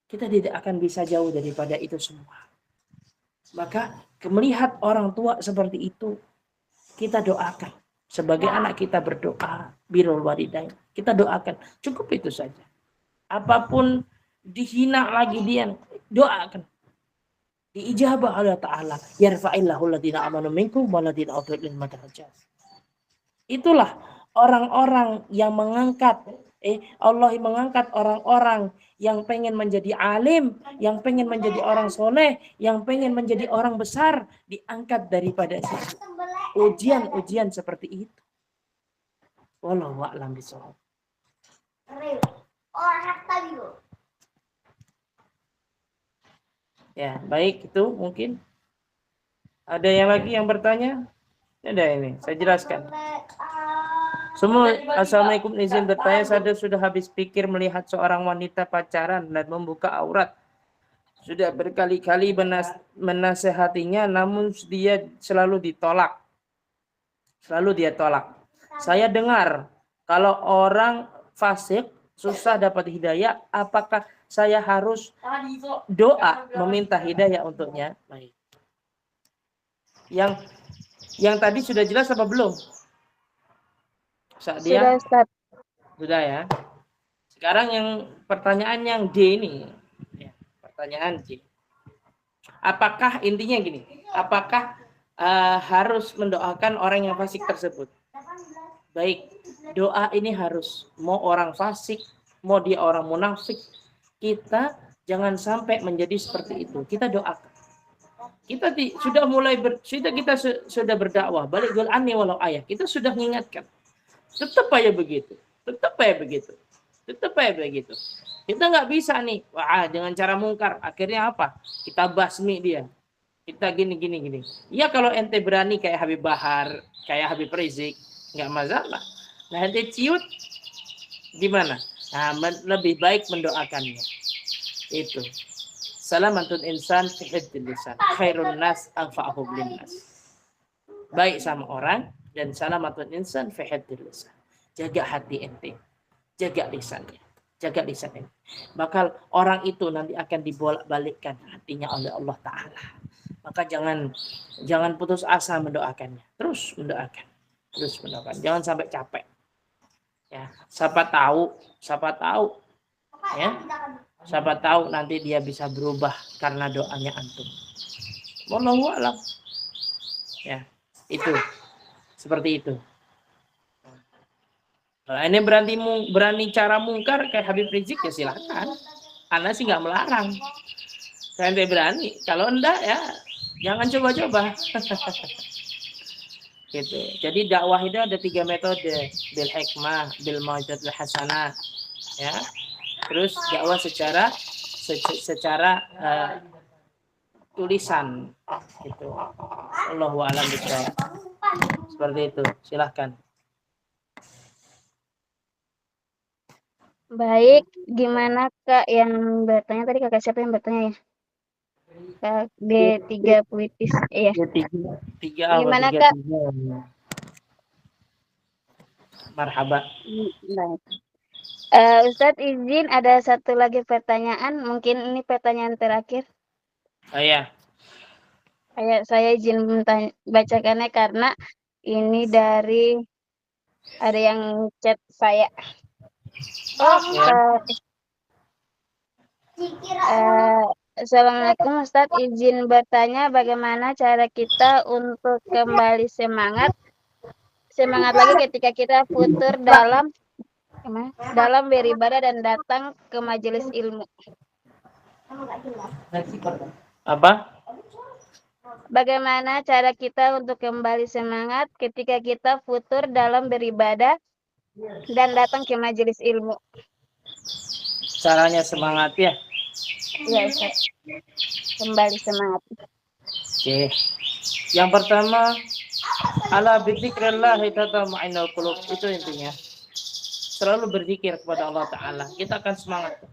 Kita tidak akan bisa jauh daripada itu semua. Maka melihat orang tua seperti itu, kita doakan. Sebagai anak kita berdoa, birrul walidain. Kita doakan. Cukup itu saja. Apapun dihina lagi dia, doakan. Diijabah Allah Ta'ala. Yarfa'illahu alladhina amanu minkum waladhina utul ilma darajat. Itulah orang-orang yang mengangkat. Allah mengangkat orang-orang yang pengen menjadi alim, yang pengen menjadi orang soleh, yang pengen menjadi orang besar, diangkat daripada situ. Ujian-ujian seperti itu. Wallahu a'lam bishawab. Ya, baik, itu mungkin. Ada yang lagi yang bertanya? Ada ini, saya jelaskan. Semua, assalamualaikum, izin bertanya, saya sudah habis pikir melihat seorang wanita pacaran dan membuka aurat. Sudah berkali-kali menasehatinya, namun dia selalu ditolak. Selalu dia tolak. Saya dengar kalau orang fasik susah dapat hidayah, apakah saya harus doa meminta hidayah untuknya? Baik. Yang tadi sudah jelas apa belum? Saat Sudah, Ustaz. Sudah ya. Sekarang yang pertanyaan yang D ini. Ya, pertanyaan D. Apakah intinya gini? Apakah harus mendoakan orang yang fasik tersebut? Baik, doa ini harus. Mau orang fasik, mau dia orang munafik, kita jangan sampai menjadi seperti itu. Kita doakan. Kita sudah mulai kita sudah berdakwah. Balik gol ani walau ayah. Kita sudah mengingatkan. Tetap aja begitu. Tetap aja begitu. Tetap aja begitu. Kita nggak bisa nih, wah dengan cara mungkar. Akhirnya apa? Kita basmi dia. Kita gini. Ya kalau ente berani kayak Habib Bahar, kayak Habib Rizik, nggak masalah. Nah ente ciut gimana? Nah lebih baik mendoakannya. Itu. Salamatun insan fi hifdzil lisan. Khairun nas anfa'uhum linnas. Baik sama orang dan salamatun insan fi hifdzil lisan. Jaga hati ente. Jaga lisannya. Jaga lisannya. Bakal orang itu nanti akan dibolak-balikkan hatinya oleh Allah Ta'ala. Maka jangan putus asa mendoakannya. Terus mendoakan. Jangan sampai capek. Ya, siapa tahu ya. Siapa tahu nanti dia bisa berubah karena doanya antum. Wallahu a'lam. Ya, itu. Seperti itu. Kalau ini berani cara mungkar kayak Habib Rizik ya silakan. Ana sih nggak melarang. Saya berani. Kalau enggak ya jangan coba-coba. Gitu. Jadi dakwah itu ada 3 metode, bil hikmah, bil mau'izatil hasanah, ya. Terus dakwah secara tulisan, gitu. Allahu a'lam bishawab. Seperti itu. Silahkan. Baik, gimana Kak yang bertanya tadi, Kakak siapa yang bertanya ya? Kak D3 Puitis, iya. Tiga Gimana Kak? Marhaba. Baik. Ustadz izin ada satu lagi pertanyaan, mungkin ini pertanyaan terakhir. Iya. Saya izin bacakannya karena ini dari ada yang chat saya. Assalamualaikum Ustadz, izin bertanya bagaimana cara kita untuk kembali semangat lagi ketika kita futur dalam beribadah dan datang ke majelis ilmu. Apa? Bagaimana cara kita untuk kembali semangat ketika kita futur dalam beribadah dan datang ke majelis ilmu? Caranya semangat ya? Iya, Ustaz. Kembali semangat. Oke. Yang pertama, ala bidzikrillah tatma'innul qulub. Itu intinya. Selalu berzikir kepada Allah Ta'ala. Kita akan semangat.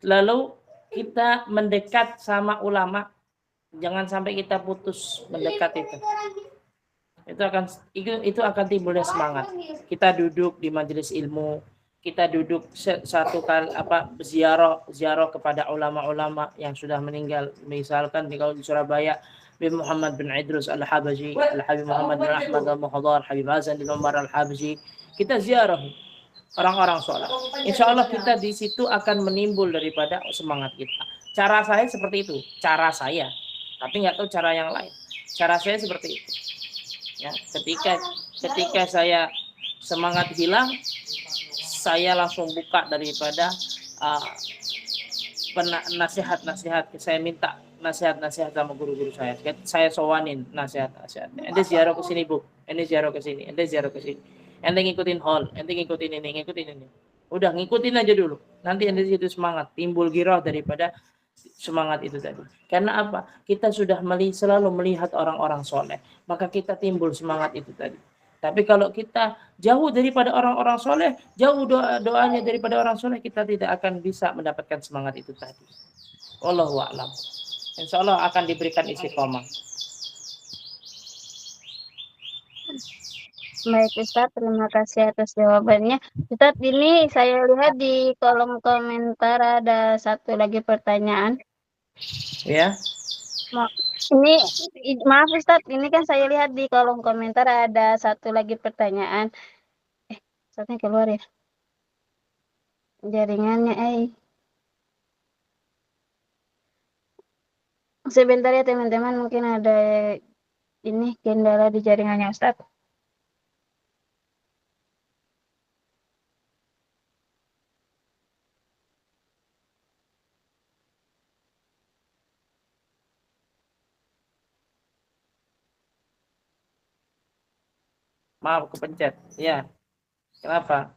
Lalu kita mendekat sama ulama. Jangan sampai kita putus mendekat itu. Itu akan timbulnya semangat. Kita duduk di majelis ilmu. Kita duduk satu kali ziarah kepada ulama-ulama yang sudah meninggal. Misalkan kalau di Surabaya, Habib Muhammad bin Idrus Al-Habaji, Al-Habib Muhammad bin Ahmad Al-Muhadhar, Habib Hasan bin Umar Al-Habaji. Kita ziarah orang-orang sholat. Insya Allah kita di situ akan menimbul daripada semangat kita. Cara saya seperti itu. Cara saya. Tapi nggak tahu cara yang lain. Cara saya seperti itu. Ya, ketika saya semangat hilang, saya langsung buka daripada nasihat-nasihat. Saya minta nasihat-nasihat sama guru-guru saya. Saya sowanin nasihat-nasihat. Ente ziarah ke sini, Bu. Ente ziarah ke sini. Ente ziarah ke sini. Ente ngikutin hall. Ente ngikutin ini. Udah ngikutin aja dulu. Nanti ente situ semangat. Timbul girah daripada semangat itu tadi. Karena apa? Kita sudah selalu melihat orang-orang soleh. Maka kita timbul semangat itu tadi. Tapi kalau kita jauh daripada orang-orang soleh, jauh doanya daripada orang soleh, kita tidak akan bisa mendapatkan semangat itu tadi. Wallahu a'lam. Insya Allah akan diberikan istiqomah. Baik Ustadz, terima kasih atas jawabannya. Ustadz, ini saya lihat di kolom komentar ada satu lagi pertanyaan. Ya. Ini maaf Ustaz, ini kan saya lihat di kolom komentar ada satu lagi pertanyaan. Ustaznya keluar ya. Jaringannya, sebentar ya teman-teman, mungkin ada ini kendala di jaringannya Ustaz. Maaf, kepencet. Ya, kenapa?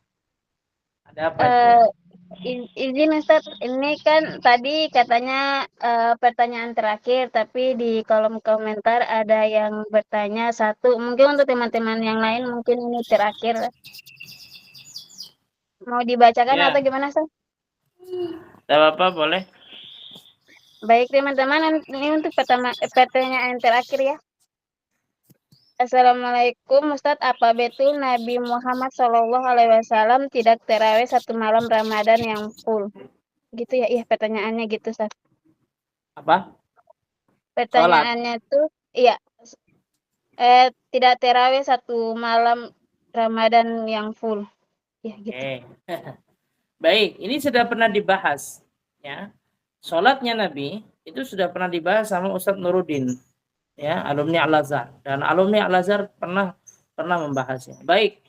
Ada apa? Izin Ustaz, ini kan tadi katanya pertanyaan terakhir, tapi di kolom komentar ada yang bertanya satu. Mungkin untuk teman-teman yang lain mungkin ini terakhir. Mau dibacakan Ya. atau gimana Ustaz? Tidak apa-apa, boleh. Baik teman-teman, ini untuk pertanyaan terakhir ya. Assalamualaikum Ustadz, apa betul Nabi Muhammad SAW tidak terawih satu malam Ramadan yang full? Gitu ya, iya pertanyaannya gitu Ustadz. Apa? Pertanyaannya tuh, iya, tidak terawih satu malam Ramadan yang full. Ya gitu. Baik, ini sudah pernah dibahas. Ya, sholatnya Nabi itu sudah pernah dibahas sama Ustadz Nuruddin, ya, alumni Al-Azhar, dan alumni Al-Azhar pernah membahasnya. Baik,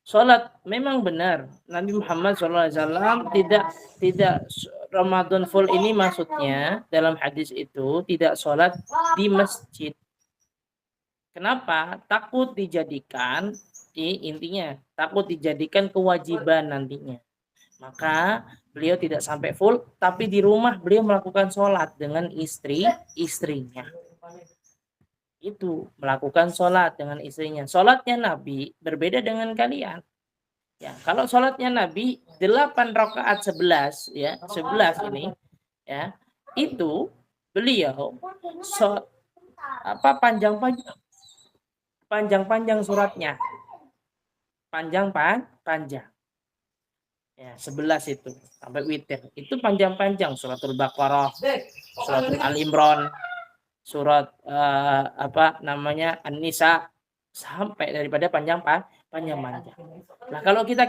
sholat memang benar Nabi Muhammad SAW tidak Ramadan full, ini maksudnya dalam hadis itu tidak sholat di masjid. Kenapa? Takut dijadikan, intinya takut dijadikan kewajiban nantinya. Maka beliau tidak sampai full, tapi di rumah beliau melakukan sholat dengan istrinya. Itu melakukan sholat dengan istrinya. Sholatnya Nabi berbeda dengan kalian. Ya, kalau sholatnya Nabi 8 rakaat 11, ya 11 ini, ya itu beliau panjang-panjang suratnya, panjang. Ya, 11 itu sampai witir. Itu panjang-panjang, suratul Baqarah, suratul Al-Imran, surat An-Nisa, sampai daripada panjang. Nah, kalau kita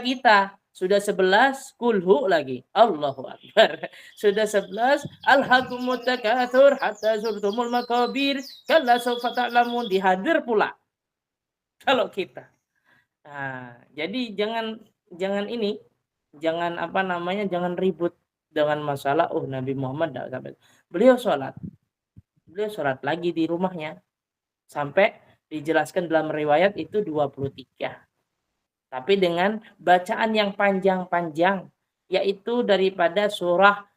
sudah 11 kulhu lagi. Allahu Akbar. Sudah 11 alhaqumut takatsur hatta zurtumul maqabir kalla sawfa ta'lamun, dihadir pula. Kalau kita. Nah, jadi jangan jangan ribut dengan masalah Nabi Muhammad tidak sampai. Beliau sholat lagi di rumahnya sampai dijelaskan dalam riwayat itu 23. Tapi dengan bacaan yang panjang-panjang, yaitu daripada surah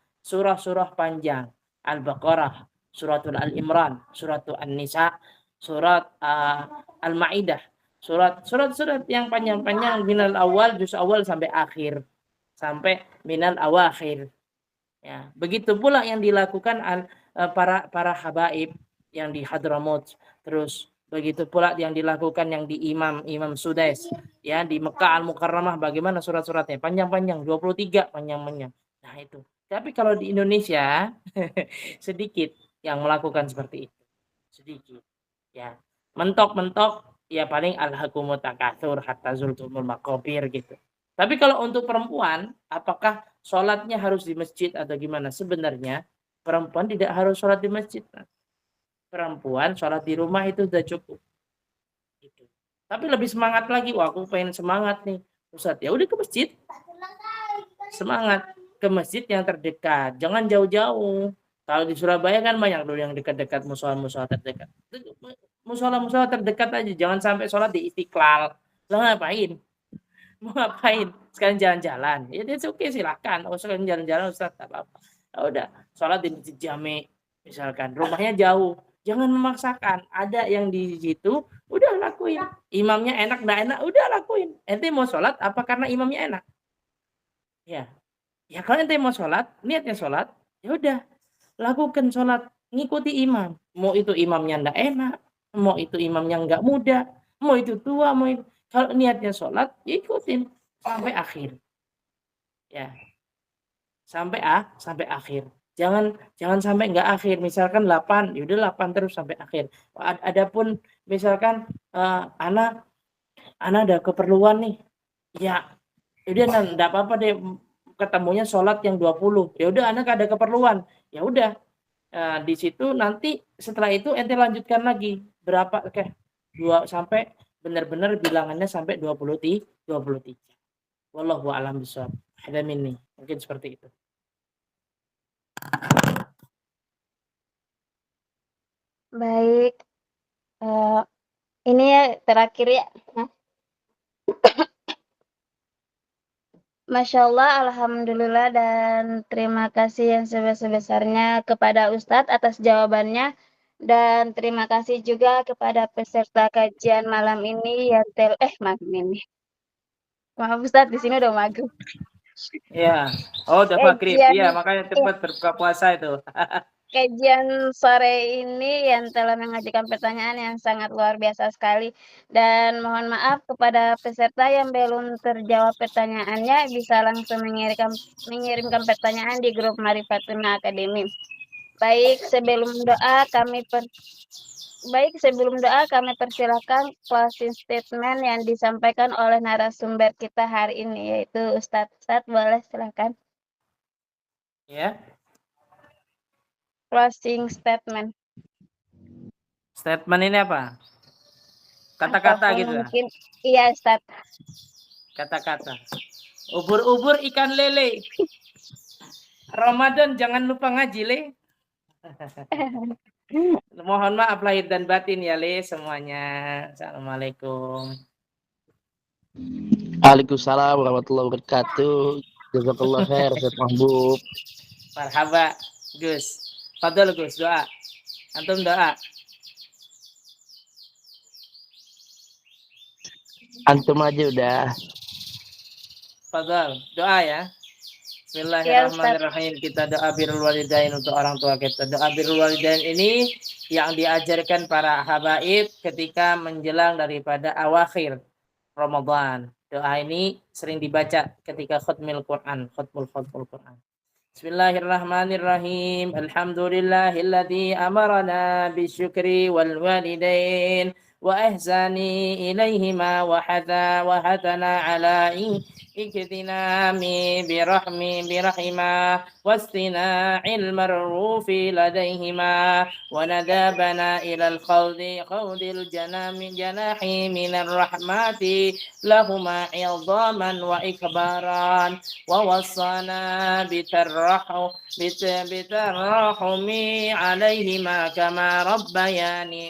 panjang, Al-Baqarah, suratul Al-Imran, suratul An-Nisa, surat Al-Maidah, surat yang panjang-panjang, minal awal, juz awal sampai akhir, sampai minal awakhir. Ya, begitu pula yang dilakukan para habaib yang di Hadramaut, terus begitu pula yang dilakukan yang di Imam Sudais, ya, di Mekah Al-Mukarramah, bagaimana surat-suratnya panjang-panjang, 23 panjang-panjang. Nah, itu. Tapi kalau di Indonesia sedikit yang melakukan seperti itu. Sedikit. Ya. Mentok-mentok ya paling alhaqumut takatsur hatta zurtumul maqabir gitu. Tapi kalau untuk perempuan, apakah sholatnya harus di masjid atau gimana? Sebenarnya perempuan tidak harus sholat di masjid. Perempuan sholat di rumah itu sudah cukup. Gitu. Tapi lebih semangat lagi, wah aku pengen semangat nih, Ustadz, ya udah ke masjid. Semangat ke masjid yang terdekat, jangan jauh-jauh. Kalau di Surabaya kan banyak dulu yang dekat-dekat musola terdekat. Musola terdekat aja, jangan sampai sholat di Istiqlal. Lah ngapain? Mau ngapain? Sekarang jalan-jalan. Ya itu oke, silakan. Oh, sekarang jalan-jalan Ustaz, tak apa-apa. Ya udah, sholat di Masjid Jami misalkan. Rumahnya jauh. Jangan memaksakan. Ada yang di situ, udah lakuin. Imamnya enak, enggak enak, udah lakuin. Ente mau sholat apa karena imamnya enak? Ya. Ya kalau ente mau sholat, niatnya sholat, ya udah, lakukan sholat, ngikuti imam. Mau itu imamnya enggak enak, mau itu imamnya enggak muda, mau itu tua, mau itu. Kalau niatnya sholat, ya ikutin sampai akhir. Ya. Sampai akhir. Jangan sampai nggak akhir. Misalkan 8, yaudah 8 terus sampai akhir. Adapun misalkan anak ada keperluan nih. Ya, udah enggak apa-apa deh ketemunya sholat yang 20. Ya udah anak ada keperluan. Ya udah. Di situ nanti setelah itu ente lanjutkan lagi berapa 2 sampai benar-benar bilangannya sampai 23. Wallahu a'lam bishawab. Ada mini. Mungkin seperti itu. Baik. Ini ya terakhir ya. Masya Allah, Alhamdulillah, dan terima kasih yang sebesar-besarnya kepada Ustadz atas jawabannya. Dan terima kasih juga kepada peserta kajian malam ini yang malam ini. Maaf Ustadz, di sini udah maghrib. Iya. Oh, udah maghrib. Iya, makanya cepat berbuka puasa itu. Kajian sore ini yang telah mengajukan pertanyaan yang sangat luar biasa sekali, dan mohon maaf kepada peserta yang belum terjawab pertanyaannya, bisa langsung mengirimkan pertanyaan di grup Marifatuna Academy. Baik, sebelum doa kami persilakan closing statement yang disampaikan oleh narasumber kita hari ini, yaitu Ustadz. Ustadz, boleh silakan. Ya. Closing statement. Statement ini apa? Kata-kata gitu. Mungkin iya, Ustaz. Kata-kata. Ubur-ubur ikan lele. Ramadan jangan lupa ngaji, Le. Mohon maaf lahir dan batin ya, Le, semuanya. Assalamualaikum. Waalaikumsalam warahmatullahi wabarakatuh. Jazakallah khair, Ustaz Mahbub. Marhaba, Gus. Fadol Gus, doa. Antum doa. Antum aja udah. Fadol, doa ya. Bismillahirrahmanirrahim. Kita doa birrul walidain untuk orang tua kita. Doa birrul walidain ini yang diajarkan para habaib ketika menjelang daripada awakhir Ramadan. Doa ini sering dibaca ketika khutmul Quran, khutmul Quran. Bismillahirrahmanirrahim. Alhamdulillahilladzi amarana bisyukri wal walidain wa ihsani ilaihima wa hadana ala iktinami birahima wastina'il marrufi ladaihima wa nadabana ilal khawdil janahi minar rahmati lahuma idhaman wa ikbaran wa wassana bitarrahumi alaihima kama rabbayana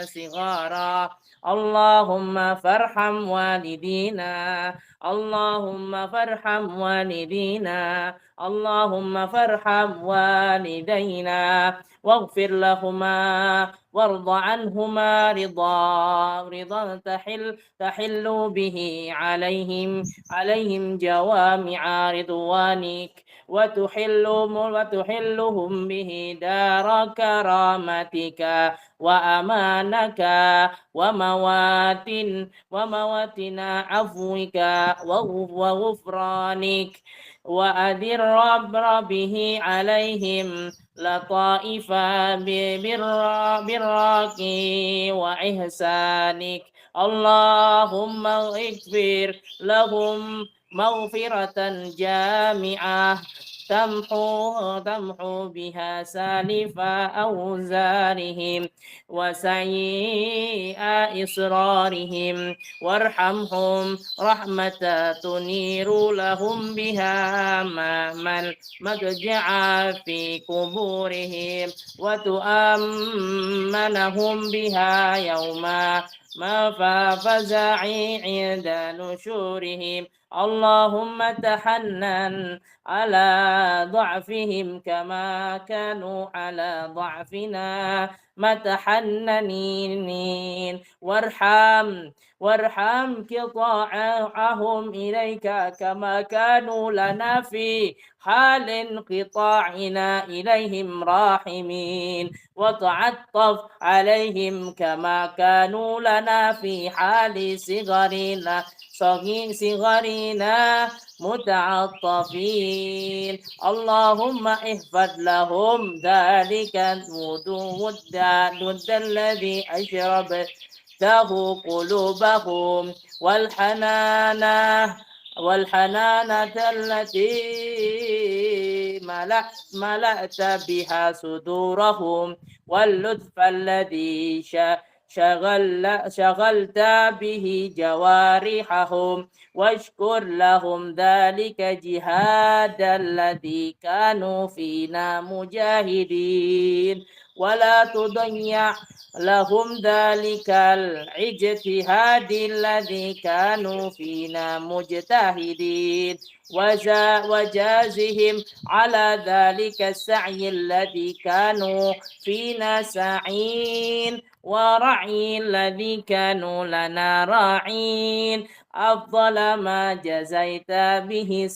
sighara. Allahumma farham walidina, Allahumma farham walidina, Allahumma farham walidaina, waghfir lahuma warda anhuma ridha tahillu bihi alaihim jawami'a ridwanik wa tuhilluhum bihi dara karamatika wa amanaka wa mawatina afwika wa ghufranik wa adir bihi alaihim lataifa birraki wa ihsanik. Allahumma ighfir lahum maghfiratan jami'ah tamhu biha salifa awzarihim wa sayyi'a israrihim warhamhum rahmatan tuniru lahum biha man madja'a fi kuburihim wa tu'ammanahum biha yawma ma faza'i 'inda nushurihim. Allahumma tahannan ala dha'fihim kama kanu ala dha'fina matahannanin warham qita'ahum ilaika kama kanu lana fi halin qita'ina ilaihim rahimin wa ta'attaf alaihim kama kanu lana fi hali sigharina متعطفين اللهم احفظ لهم ذلك الود الذي أشربته قلوبهم والحنانة التي ملأت بها صدورهم واللطف الذي شغلت به جوارحهم واشكر لهم ذلك جهاد الذي كانوا فينا مجاهدين ولا تضيع لهم ذلك الاجتهاد الذي كانوا فينا مجتهدين وجازهم على ذلك السعي الذي كانوا فينا ساعين ورعي الذي كانوا لنا راعين أفضل ما جزيت به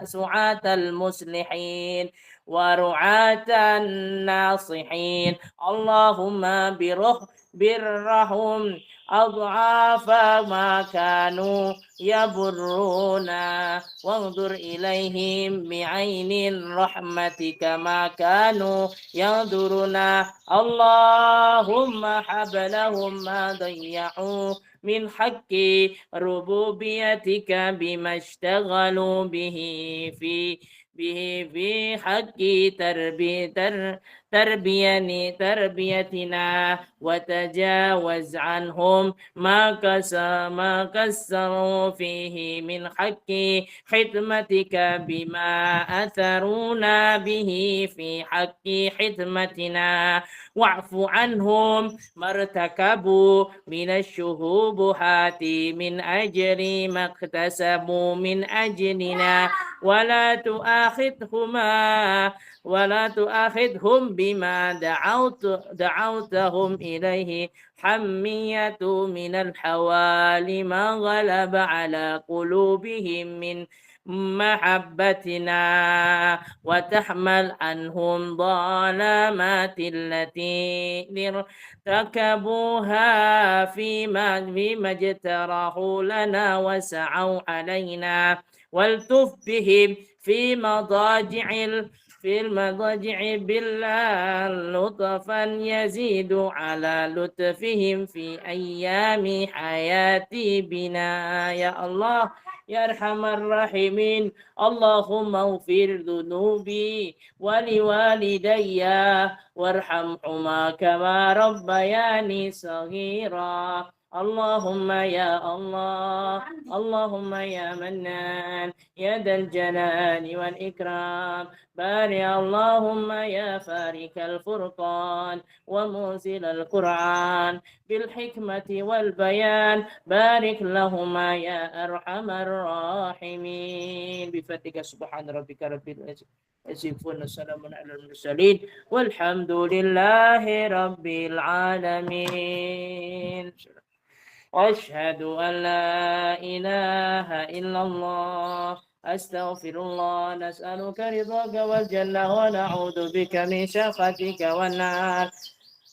سعاة المصلحين ورعاة الناصحين اللهم برهم أضعاف ما كانوا يبرونا وانظر إليهم بعين رحمتك ما كانوا ينظرنا اللهم هب لهم ما ضيعوا من حق ربوبيتك بما اشتغلوا به في حق تربيتنا وتجاوز عنهم ما كسروا فيه من حق خدمتك بما أثرونا به في حق خدمتنا واعف عنهم ما ارتكبوا من الشبهات من أجل ما اكتسبوا من أجلنا ولا تؤاخذهم بما دعوتهم إليه حمية من الحوال ما غلب على قلوبهم من محبتنا وتحمل عنهم ظلامات التي ارتكبوها فيما اجترحوا لنا وسعوا علينا والتف بهم في المضاجع بالله لطفا يزيد على لطفهم في أيام حياتي بنا يا الله يا أرحم الراحمين اللهم اغفر ذنوبي ولوالدي وارحمهما كما ربياني صغيرا اللهم يا الله اللهم يا منان يا ذا الجلال والإكرام بارك اللهم يا فارق الفرقان ومنزل القرآن بالحكمة والبيان بارك لهما يا أرحم الراحمين بفتك سبحان ربك رب العزة يصفون السلام على المرسلين والحمد لله رب العالمين وأشهد أن لا إله إلا الله أستغفر الله نسألك رضاك والجنة ونعوذ بك من سخطك والنار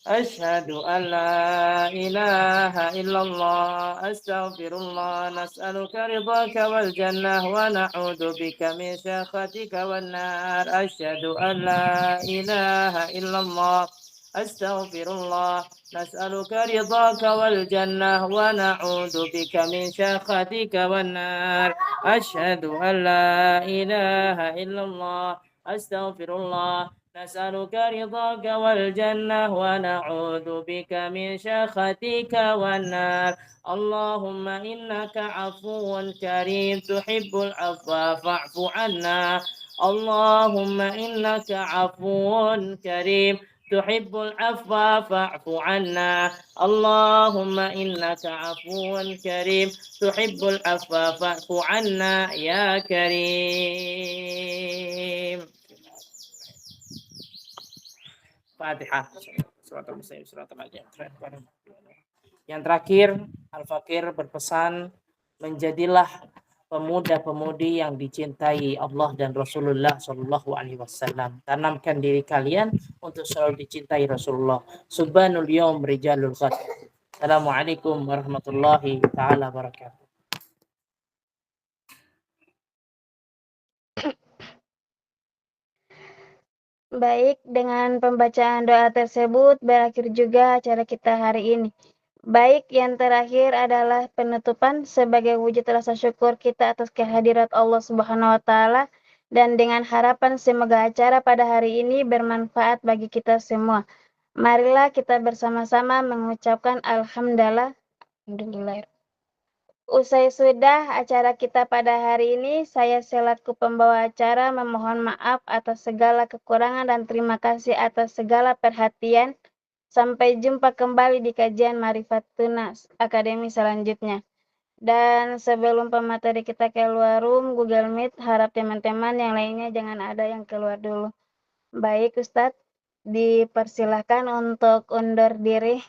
أشهد أن لا إله إلا الله أستغفر الله نسألك رضاك والجنة ونعوذ بك من سخطك والنار أشهد أن لا إله إلا الله أستغفر الله نسألك رضاك والجنة ونعوذ بك من سخطك والنار أشهد أن لا إله إلا الله أستغفر الله نسألك رضاك والجنة ونعوذ بك من سخطك والنار اللهم إنك عفو كريم تحب العفو فاعف عنا اللهم إنك عفو كريم تحب العفو فاعف عنا اللهم إنك عفو كريم تحب العفو فاعف عنا يا كريم. Fatihah. Yang terakhir, Al-Fakir berpesan, menjadilah pemuda-pemudi yang dicintai Allah dan Rasulullah Shallallahu Alaihi Wasallam. Tanamkan diri kalian untuk selalu dicintai Rasulullah. Subhanul Yawm Rijalul Ghad. Assalamualaikum warahmatullahi taala wabarakatuh. Baik, dengan pembacaan doa tersebut berakhir juga acara kita hari ini. Baik, yang terakhir adalah penutupan sebagai wujud rasa syukur kita atas kehadirat Allah Subhanahu wa taala dan dengan harapan semoga acara pada hari ini bermanfaat bagi kita semua. Marilah kita bersama-sama mengucapkan alhamdulillah. Usai sudah acara kita pada hari ini, saya selaku pembawa acara memohon maaf atas segala kekurangan dan terima kasih atas segala perhatian. Sampai jumpa kembali di kajian Marifat Tunas Akademi selanjutnya. Dan sebelum pemateri kita keluar room Google Meet, harap teman-teman yang lainnya jangan ada yang keluar dulu. Baik Ustadz, dipersilahkan untuk undur diri.